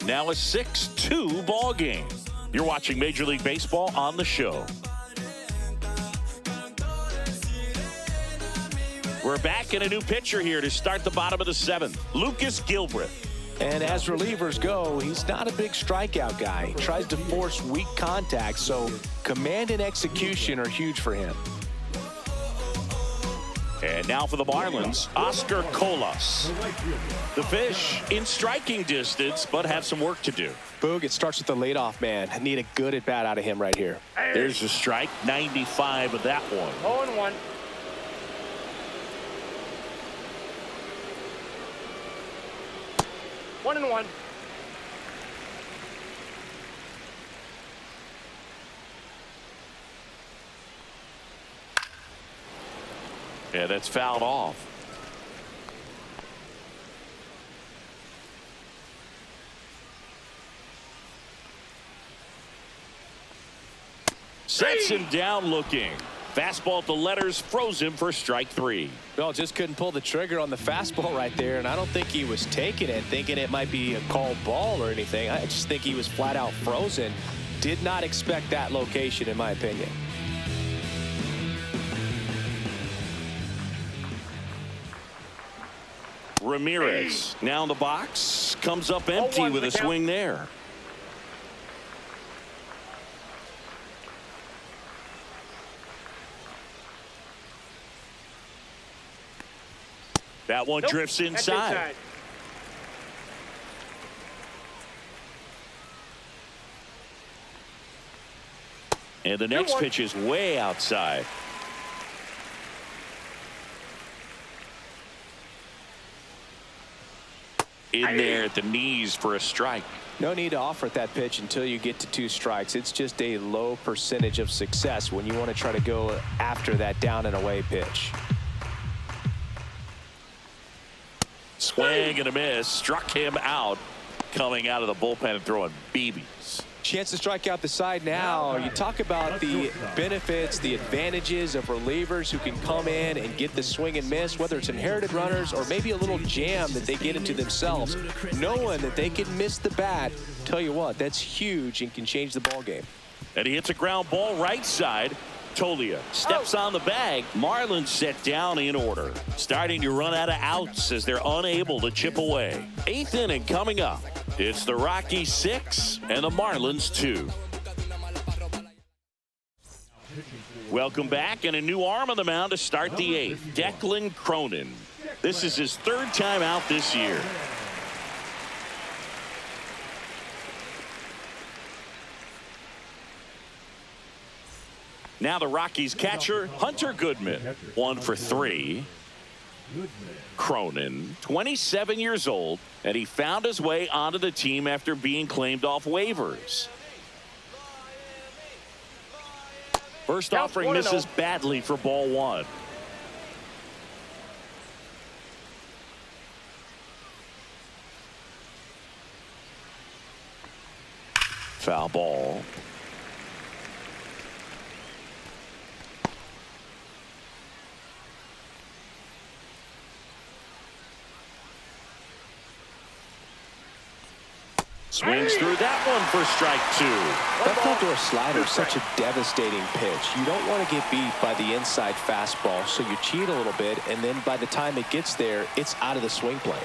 Now a 6-2 ball game. You're watching Major League Baseball on the show. We're back in a new pitcher here to start the bottom of the 7th. Lucas Gilbreth. And as relievers go, he's not a big strikeout guy. He tries to force weak contact, so command and execution are huge for him. And now for the Marlins, Oscar Colas. The Fish in striking distance, but have some work to do. Boog, it starts with the leadoff man. I need a good at-bat out of him right here. There's a strike, 95 of that one. 0-1. One and one. Yeah, that's fouled off. Sets him down looking. Fastball at the letters, froze him for strike 3. Well, just couldn't pull the trigger on the fastball right there, and I don't think he was taking it, thinking it might be a called ball or anything. I just think he was flat out frozen. Did not expect that location, in my opinion. Ramirez now in the box, comes up empty with a swing there. That one drifts inside. And the next pitch is way outside. In there at the knees for a strike. No need to offer at that pitch until you get to 2 strikes. It's just a low percentage of success when you want to try to go after that down and away pitch. Swing and a miss. Struck him out coming out of the bullpen and throwing BBs. Chance to strike out the side now. You talk about the benefits, the advantages of relievers who can come in and get the swing and miss, whether it's inherited runners or maybe a little jam that they get into themselves. Knowing that they can miss the bat, tell you what, that's huge and can change the ball game. And he hits a ground ball right side. Tolia steps on the bag. Marlins set down in order, starting to run out of outs as they're unable to chip away. 8th inning coming up. It's the Rockies 6 and the Marlins 2. Welcome back, and a new arm on the mound to start the 8th. Declan Cronin. This is his 3rd time out this year. Now the Rockies catcher, Hunter Goodman. 1 for 3. Cronin, 27 years old, and he found his way onto the team after being claimed off waivers. First offering misses badly for ball 1. Foul ball. Swings through that one for strike 2. That front door slider is such a devastating pitch. You don't want to get beat by the inside fastball, so you cheat a little bit, and then by the time it gets there, it's out of the swing plane.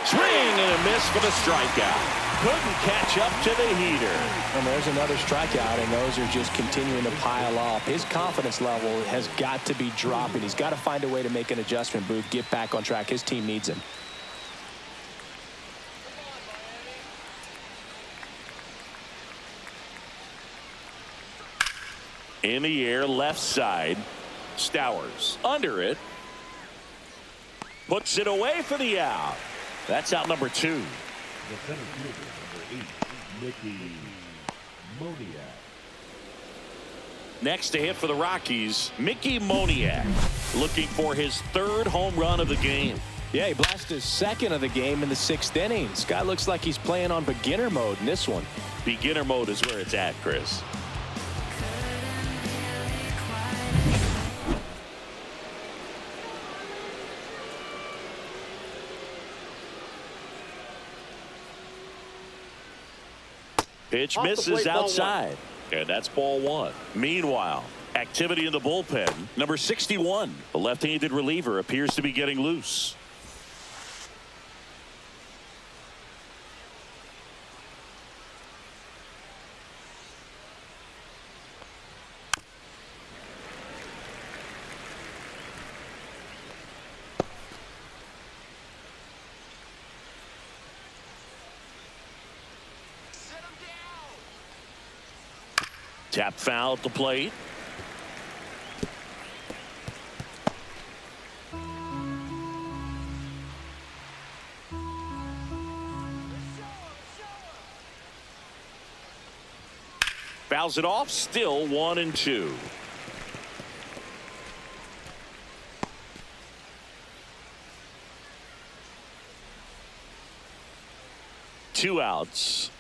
Swing and a miss for the strikeout. Couldn't catch up to the heater. And there's another strikeout, and those are just continuing to pile up. His confidence level has got to be dropping. He's got to find a way to make an adjustment, Booth, get back on track. His team needs him. In the air, left side. Stowers under it. Puts it away for the out. That's out number 2. The center fielder, number 8, Mickey Moniak. Next to hit for the Rockies, Mickey Moniak, looking for his 3rd home run of the game. Yeah, he blasted his 2nd of the game in the 6th inning. This guy looks like he's playing on beginner mode in this one. Beginner mode is where it's at, Chris. Pitch misses outside, and that's ball 1. Meanwhile, activity in the bullpen. Number 61, the left-handed reliever, appears to be getting loose. Tap foul at the plate. Fouls it off, still 1-2. Two outs.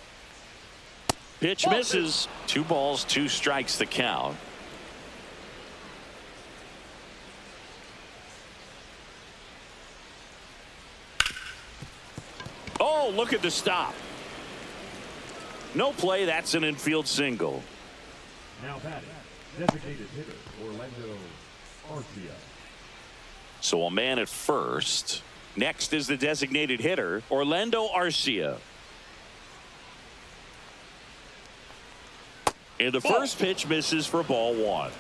Pitch misses. 2 balls, 2 strikes the count. Oh, look at the stop. No play. That's an infield single. Now batting, designated hitter, Orlando Arcia. So a man at first. Next is the designated hitter, Orlando Arcia. And the first pitch misses for ball 1.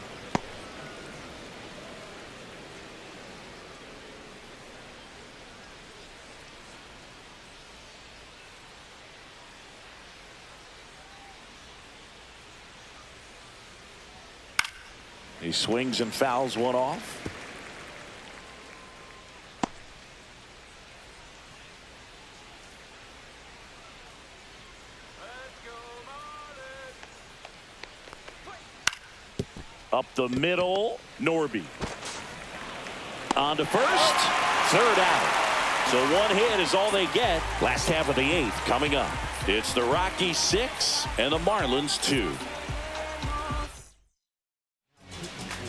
He swings and fouls one off. Up the middle, Norby. On to first, 3rd out. So 1 hit is all they get. Last half of the 8th coming up. It's the Rockies 6 and the Marlins 2.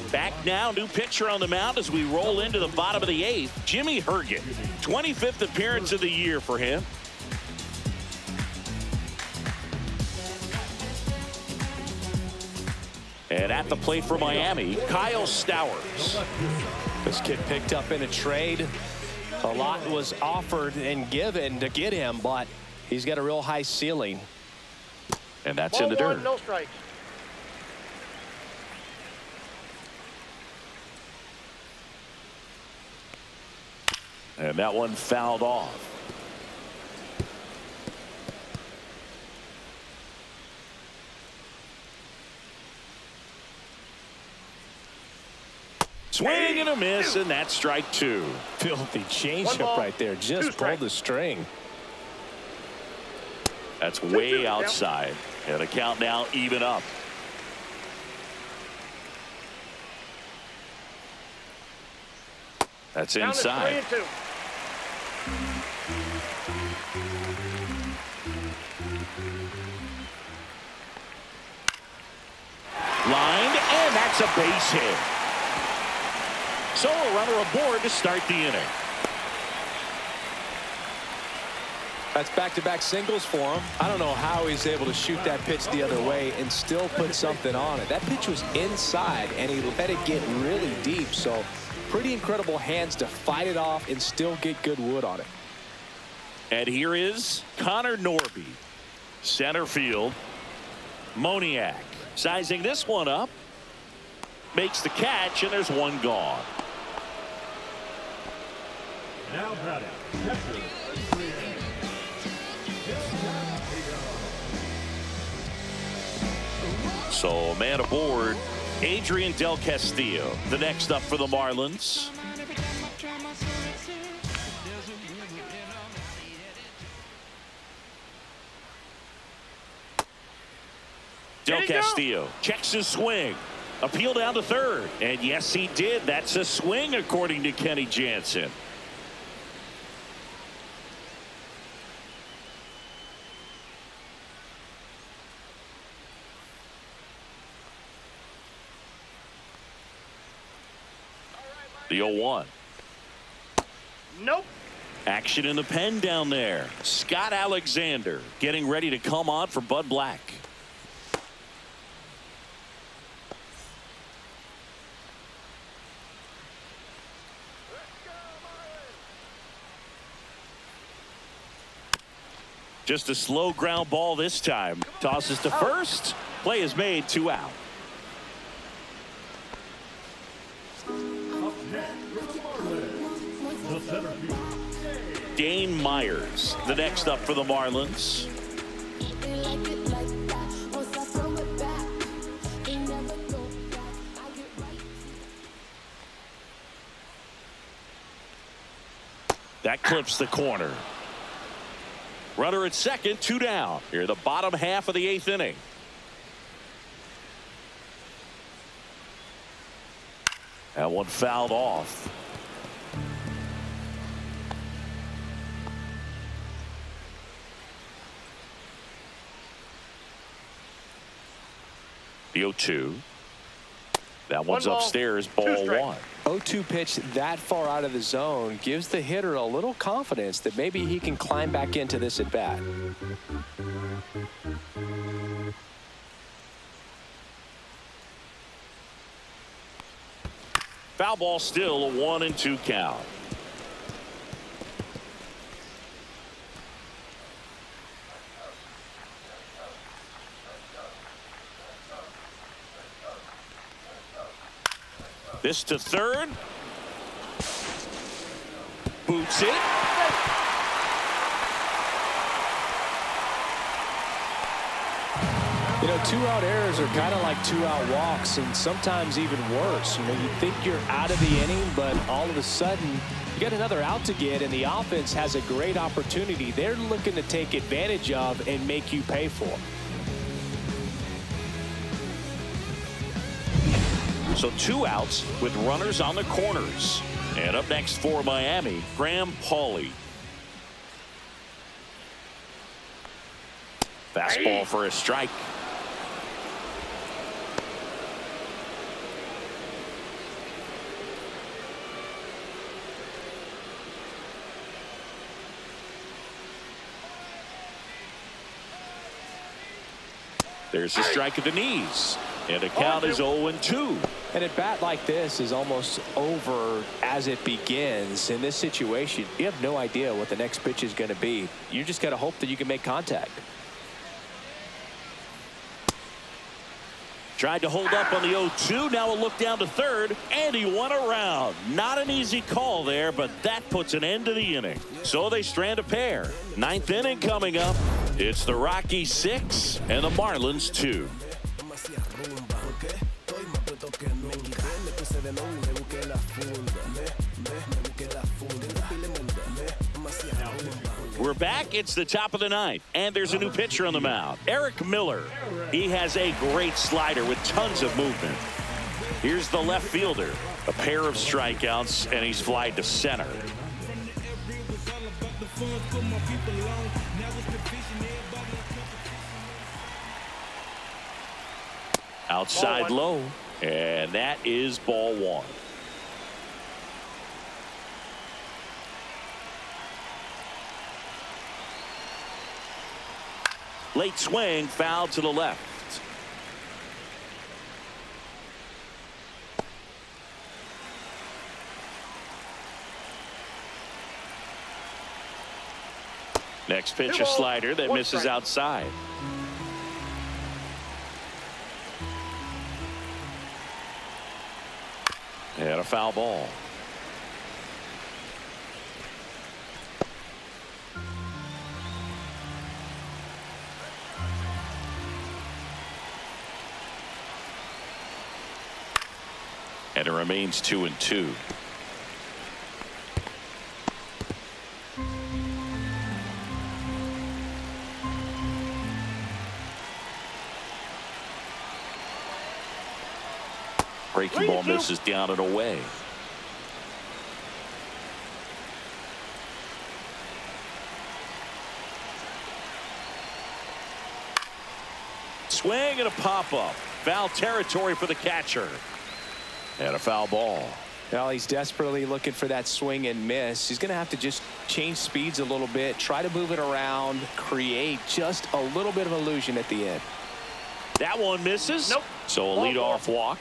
Back now, new pitcher on the mound as we roll into the bottom of the 8th. Jimmy Herget, 25th appearance of the year for him. And at the plate for Miami, Kyle Stowers. This kid picked up in a trade. A lot was offered and given to get him, but he's got a real high ceiling. And that's Ball in the dirt. one, no strikes. And that one fouled off. Swing and a miss, and that's strike two. Filthy changeup right there. Just pulled the string. That's way outside. And the count now even up. That's inside. Lined, and that's a base hit. So a runner aboard to start the inning. That's back-to-back singles for him. I don't know how he's able to shoot that pitch the other way and still put something on it. That pitch was inside, and he let it get really deep. So pretty incredible hands to fight it off and still get good wood on it. And here is Connor Norby. Center field. Moniak sizing this one up. Makes the catch, and there's one gone. Now batting, catcher, So man aboard, Adrian Del Castillo. The next up for the Marlins. Del Castillo checks his swing. Appeal down to third. And yes, he did. That's a swing, according to Kenny Jansen. The 0-1. Nope. Action in the pen down there. Scott Alexander getting ready to come on for Bud Black. Just a slow ground ball this time. Tosses to first. Play is made, 2 out. Dane Myers, the next up for the Marlins. That clips the corner. Runner at second, 2 down. Here, the bottom half of the 8th inning. That one fouled off. The 0-2. That one's upstairs, ball 1. 0-2 pitch that far out of the zone gives the hitter a little confidence that maybe he can climb back into this at bat. Foul ball, still a 1-2 count. This to third. Boots it. You know, 2-out errors are kind of like 2-out walks, and sometimes even worse. You know, you think you're out of the inning, but all of a sudden you got another out to get, and the offense has a great opportunity they're looking to take advantage of and make you pay for. So 2 outs with runners on the corners. And up next for Miami, Graham Pauley. Fastball for a strike. There's a strike at the knees. And the count is 0-2. And at bat like this is almost over as it begins. In this situation, you have no idea what the next pitch is going to be. You just got to hope that you can make contact. Tried to hold up on the 0-2. Now a look down to third, and he won a round. Not an easy call there, but that puts an end to the inning. So they strand a pair. Ninth inning coming up. It's the Rockies 6 and the Marlins 2. We're back. It's the top of the ninth, and there's a new pitcher on the mound, Eric Miller. He has a great slider with tons of movement. Here's the left fielder. A pair of strikeouts, and he's flied to center. Outside low, and that is ball one. Late swing, foul to the left. Next pitch, a slider that misses outside. And a foul ball. And it remains 2-2. Breaking ball misses down and away. Swing and a pop-up. Foul territory for the catcher. And a foul ball. Well, he's desperately looking for that swing and miss. He's going to have to just change speeds a little bit, try to move it around, create just a little bit of illusion at the end. That one misses. Nope. So a leadoff walk.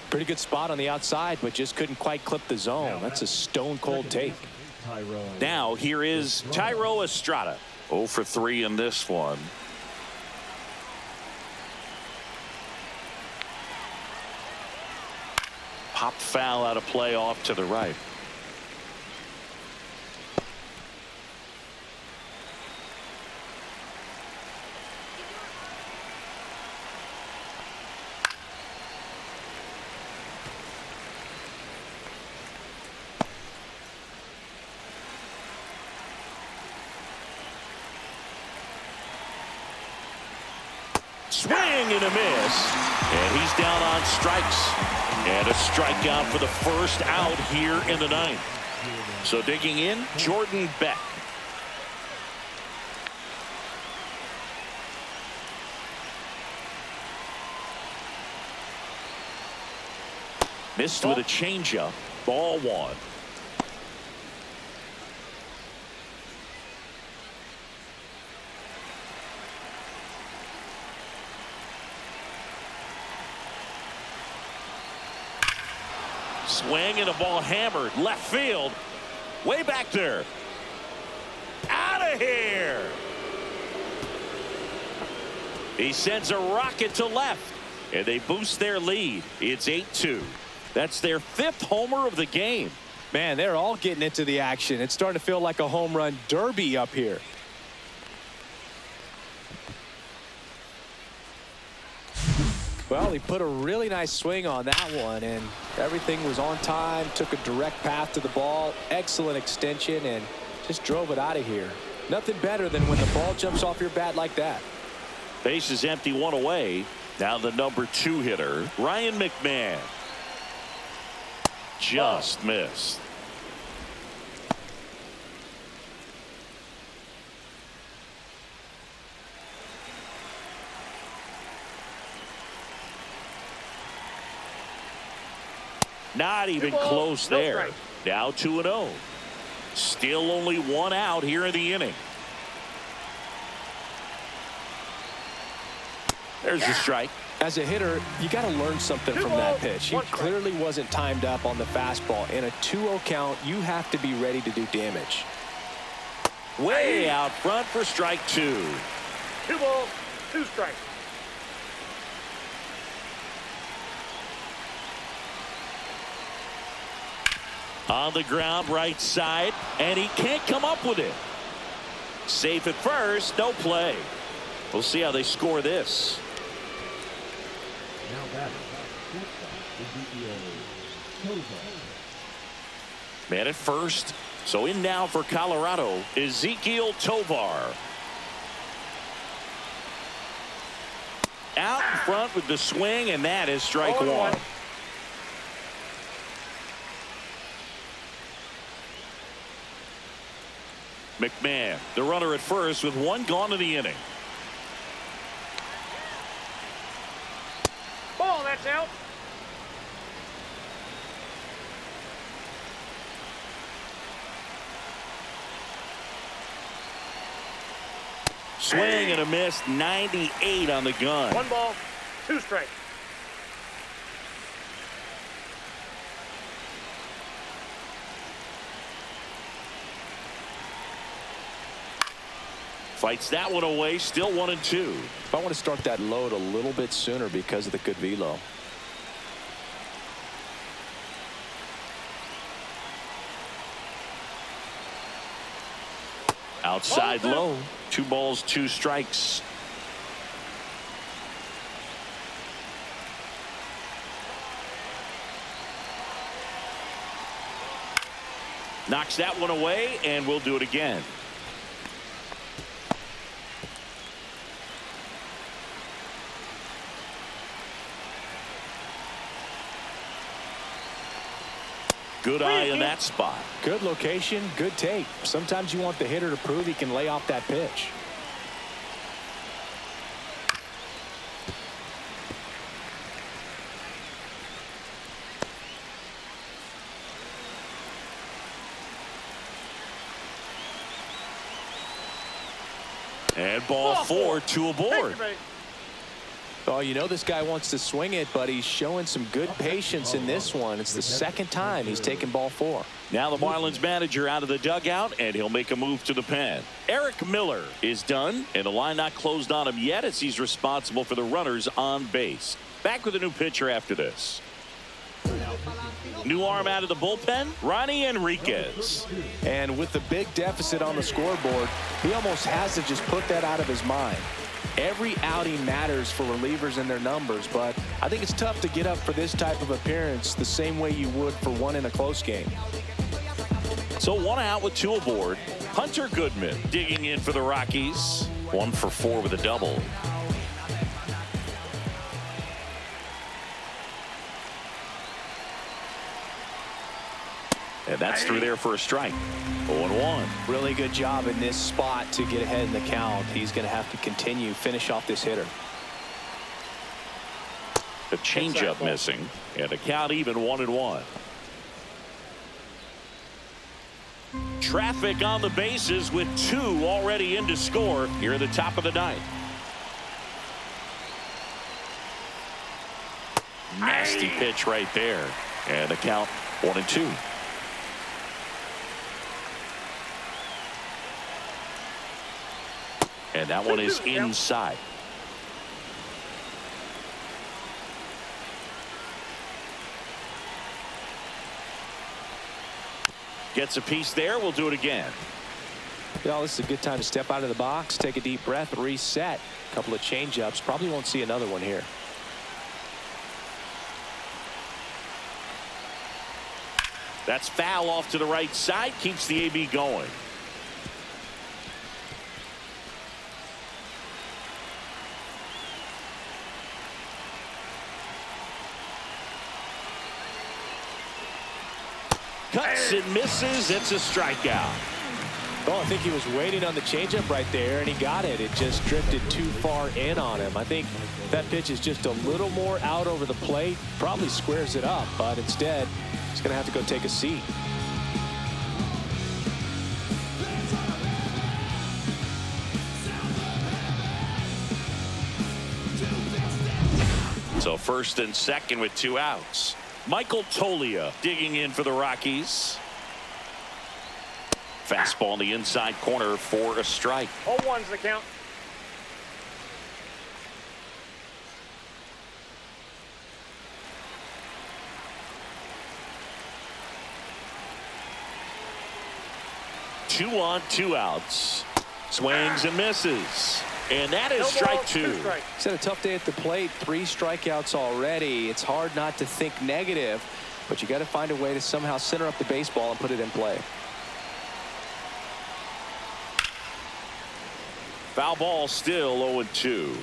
Pretty good spot on the outside, but just couldn't quite clip the zone. That's a stone cold take. Now here is Tyro Estrada. 0 for 3 in this one. Popped foul out of play off to the right. Swing and a miss. And he's down on strikes. And a strikeout for the first out here in the ninth. So digging in, Jordan Beck. Missed with a changeup. Ball one. Swing and a ball hammered left field. Way back there. Out of here. He sends a rocket to left. And they boost their lead. It's 8-2. That's their 5th homer of the game. Man, they're all getting into the action. It's starting to feel like a home run derby up here. Well, he put a really nice swing on that one, and everything was on time, took a direct path to the ball, excellent extension, and just drove it out of here. Nothing better than when the ball jumps off your bat like that. Base is empty, one away. Now the number 2 hitter, Ryan McMahon. Just missed. Not even close there. Now 2-0. Still only 1 out here in the inning. There's your strike. As a hitter, you got to learn something from that pitch. He clearly wasn't timed up on the fastball. In a 2-0 count, you have to be ready to do damage. Way out front for strike 2. 2 balls, 2 strikes. On the ground, right side, and he can't come up with it. Safe at first, no play. We'll see how they score this. Now batting, Man at first. So in now for Colorado, Ezequiel Tovar. Out in front with the swing, and that is strike 1. McMahon, the runner at first with 1 gone in the inning. Ball, that's out. Swing and a miss, 98 on the gun. 1 ball, 2 strikes. Fights that one away, still 1-2. I want to start that load a little bit sooner because of the good velo. Outside low. 2 balls, 2 strikes. Knocks that one away, and we'll do it again. Good eye in that spot. Good location, good take. Sometimes you want the hitter to prove he can lay off that pitch. And ball 4, 2 aboard. Oh, you know this guy wants to swing it, but he's showing some good patience in this one. It's the second time he's taken ball 4. Now the Marlins manager out of the dugout, and he'll make a move to the pen. Eric Miller is done, and the line not closed on him yet as he's responsible for the runners on base. Back with a new pitcher after this. New arm out of the bullpen, Ronnie Enriquez. And with the big deficit on the scoreboard, he almost has to just put that out of his mind. Every outing matters for relievers and their numbers, but I think it's tough to get up for this type of appearance the same way you would for one in a close game. So 1 out with 2 aboard. Hunter Goodman digging in for the Rockies. 1 for 4 with a double. And that's through there for a strike. 0-1. Really good job in this spot to get ahead in the count. He's going to have to finish off this hitter. The changeup missing, and the count even 1-1. Traffic on the bases with 2 already in to score here at the top of the 9th. Nasty pitch right there, and the count 1-2. And that one is inside. Gets a piece there. We'll do it again. Well, this is a good time to step out of the box, take a deep breath, reset. A couple of change-ups. Probably won't see another one here. That's foul off to the right side. Keeps the AB going. Cuts and misses. It's a strikeout. Well, I think he was waiting on the changeup right there, and he got it. It just drifted too far in on him. I think that pitch is just a little more out over the plate. Probably squares it up, but instead, he's going to have to go take a seat. So first and second with 2 outs. Michael Tolia digging in for the Rockies. Fastball in the inside corner for a strike. 0-1's the count. Two on, 2 outs. Swings and misses. And that is strike 2. He's had a tough day at the plate. 3 strikeouts already. It's hard not to think negative, but you got to find a way to somehow center up the baseball and put it in play. Foul ball, still 0-2.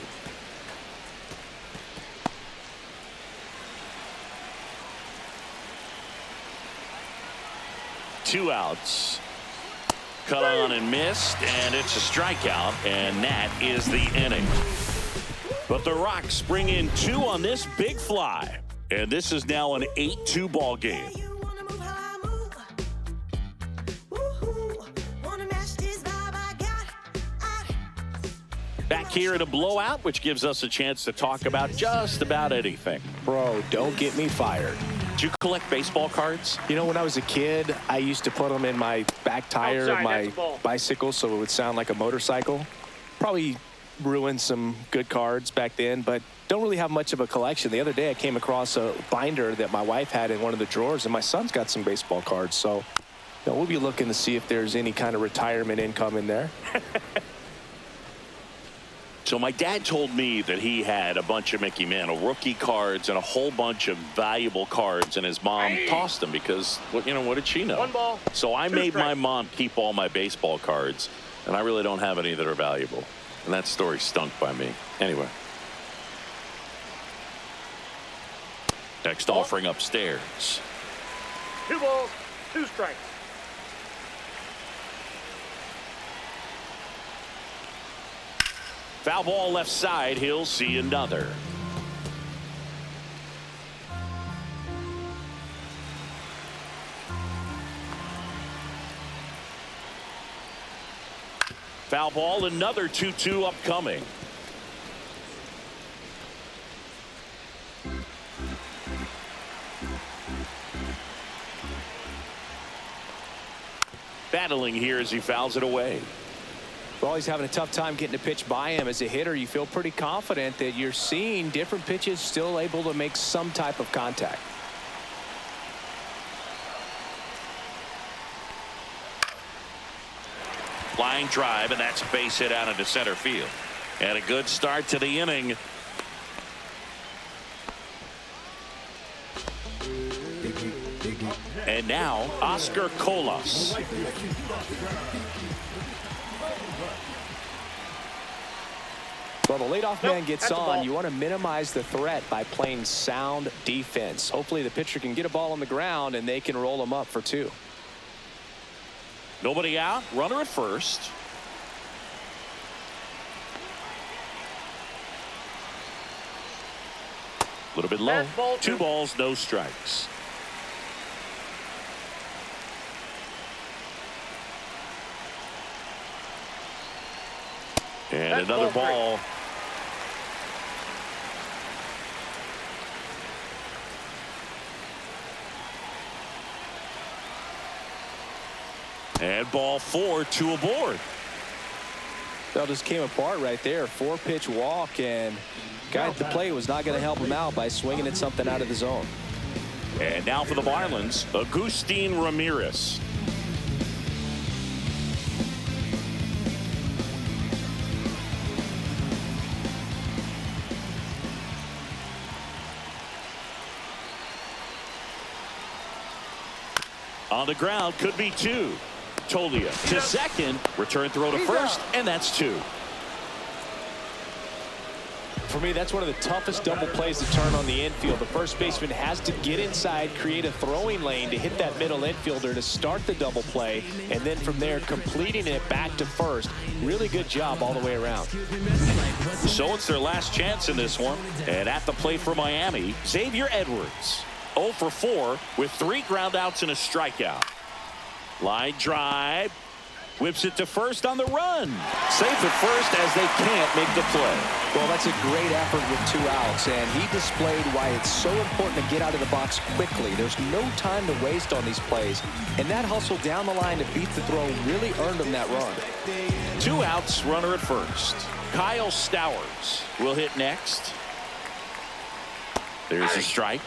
Two outs. Cut on and missed, and it's a strikeout, and that is the inning. But the Rocks bring in 2 on this big fly, and this is now an 8-2 ball game. Back here in a blowout, which gives us a chance to talk about just about anything. Bro, don't get me fired. Do you collect baseball cards? You know, when I was a kid, I used to put them in my back tire of my bicycle so it would sound like a motorcycle. Probably ruined some good cards back then, but don't really have much of a collection. The other day I came across a binder that my wife had in one of the drawers, and my son's got some baseball cards. So you know, we'll be looking to see if there's any kind of retirement income in there. So my dad told me that he had a bunch of Mickey Mantle rookie cards and a whole bunch of valuable cards, and his mom tossed them because, you know, what did she know? 1 ball. So I made my mom keep all my baseball cards, and I really don't have any that are valuable. And that story stunk by me. Anyway. Next offering upstairs. 2 balls, 2 strikes. Foul ball left side. He'll see another. Foul ball, another 2-2 upcoming. Battling here as he fouls it away. Well, he's having a tough time getting a pitch by him. As a hitter, you feel pretty confident that you're seeing different pitches still able to make some type of contact. Line drive, and that's a base hit out into center field. And a good start to the inning. And now Oscar Colas. Well, the leadoff man gets on. You want to minimize the threat by playing sound defense. Hopefully the pitcher can get a ball on the ground and they can roll him up for 2. Nobody out. Runner at first. A little bit low. 2 balls, no strikes. And another ball. And ball 4, 2 aboard. That just came apart right there. 4-pitch walk, and guy at the plate was not going to help him out by swinging at something out of the zone. And now for the Marlins, Agustin Ramirez. On the ground, could be 2. Tolia to second, return throw to first, and that's 2. For me, that's one of the toughest double plays to turn on the infield. The first baseman has to get inside, create a throwing lane to hit that middle infielder to start the double play, and then from there completing it back to first. Really good job all the way around. So it's their last chance in this one, and at the plate for Miami, Xavier Edwards. 0 for 4 with 3 ground outs and a strikeout. Line drive. Whips it to first on the run. Safe at first as they can't make the play. Well, that's a great effort with 2 outs, and he displayed why it's so important to get out of the box quickly. There's no time to waste on these plays, and that hustle down the line to beat the throw really earned him that run. 2 outs, runner at first. Kyle Stowers will hit next. There's a strike.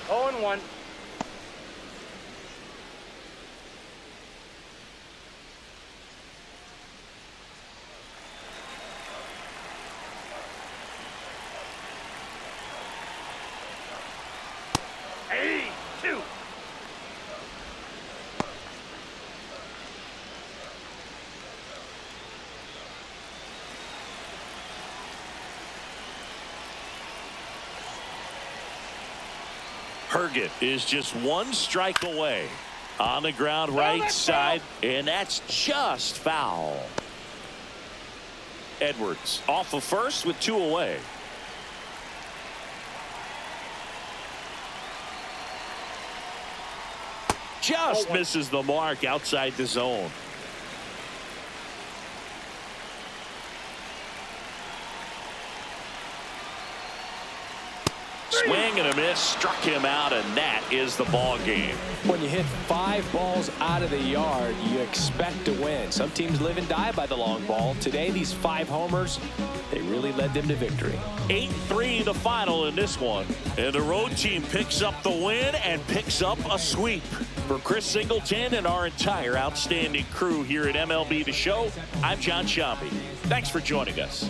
0-1. Herget is just 1 strike away. On the ground right side, and that's just foul. Edwards off of first with 2 away. Just misses the mark outside the zone. Swing and a miss, struck him out, and that is the ball game. When you hit 5 balls out of the yard, you expect to win. Some teams live and die by the long ball. Today, these 5 homers, they really led them to victory. 8-3 the final in this one. And the road team picks up the win and picks up a sweep. For Chris Singleton and our entire outstanding crew here at MLB The Show, I'm John Sciambi. Thanks for joining us.